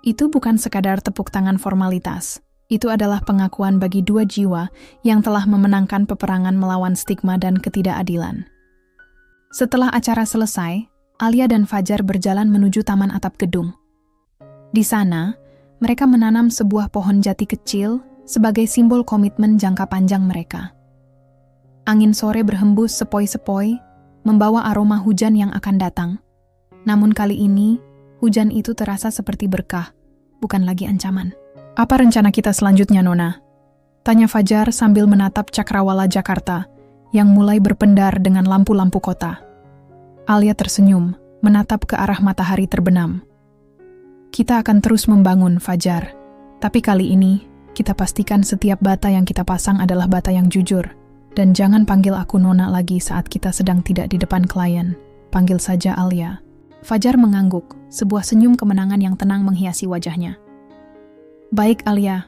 Itu bukan sekadar tepuk tangan formalitas. Itu adalah pengakuan bagi dua jiwa yang telah memenangkan peperangan melawan stigma dan ketidakadilan. Setelah acara selesai, Alia dan Fajar berjalan menuju taman atap gedung. Di sana, mereka menanam sebuah pohon jati kecil sebagai simbol komitmen jangka panjang mereka. Angin sore berhembus sepoi-sepoi, membawa aroma hujan yang akan datang. Namun kali ini, hujan itu terasa seperti berkah, bukan lagi ancaman. Apa rencana kita selanjutnya, Nona? Tanya Fajar sambil menatap Cakrawala Jakarta yang mulai berpendar dengan lampu-lampu kota. Alia tersenyum, menatap ke arah matahari terbenam. Kita akan terus membangun, Fajar. Tapi kali ini, kita pastikan setiap bata yang kita pasang adalah bata yang jujur. Dan jangan panggil aku Nona lagi saat kita sedang tidak di depan klien. Panggil saja Alia. Fajar mengangguk, sebuah senyum kemenangan yang tenang menghiasi wajahnya. Baik Alia,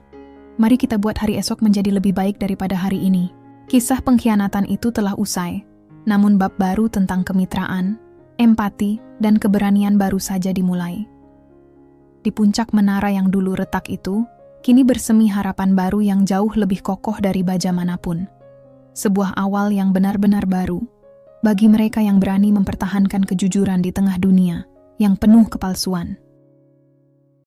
mari kita buat hari esok menjadi lebih baik daripada hari ini. Kisah pengkhianatan itu telah usai, namun bab baru tentang kemitraan, empati, dan keberanian baru saja dimulai. Di puncak menara yang dulu retak itu, kini bersemi harapan baru yang jauh lebih kokoh dari baja manapun. Sebuah awal yang benar-benar baru, bagi mereka yang berani mempertahankan kejujuran di tengah dunia yang penuh kepalsuan.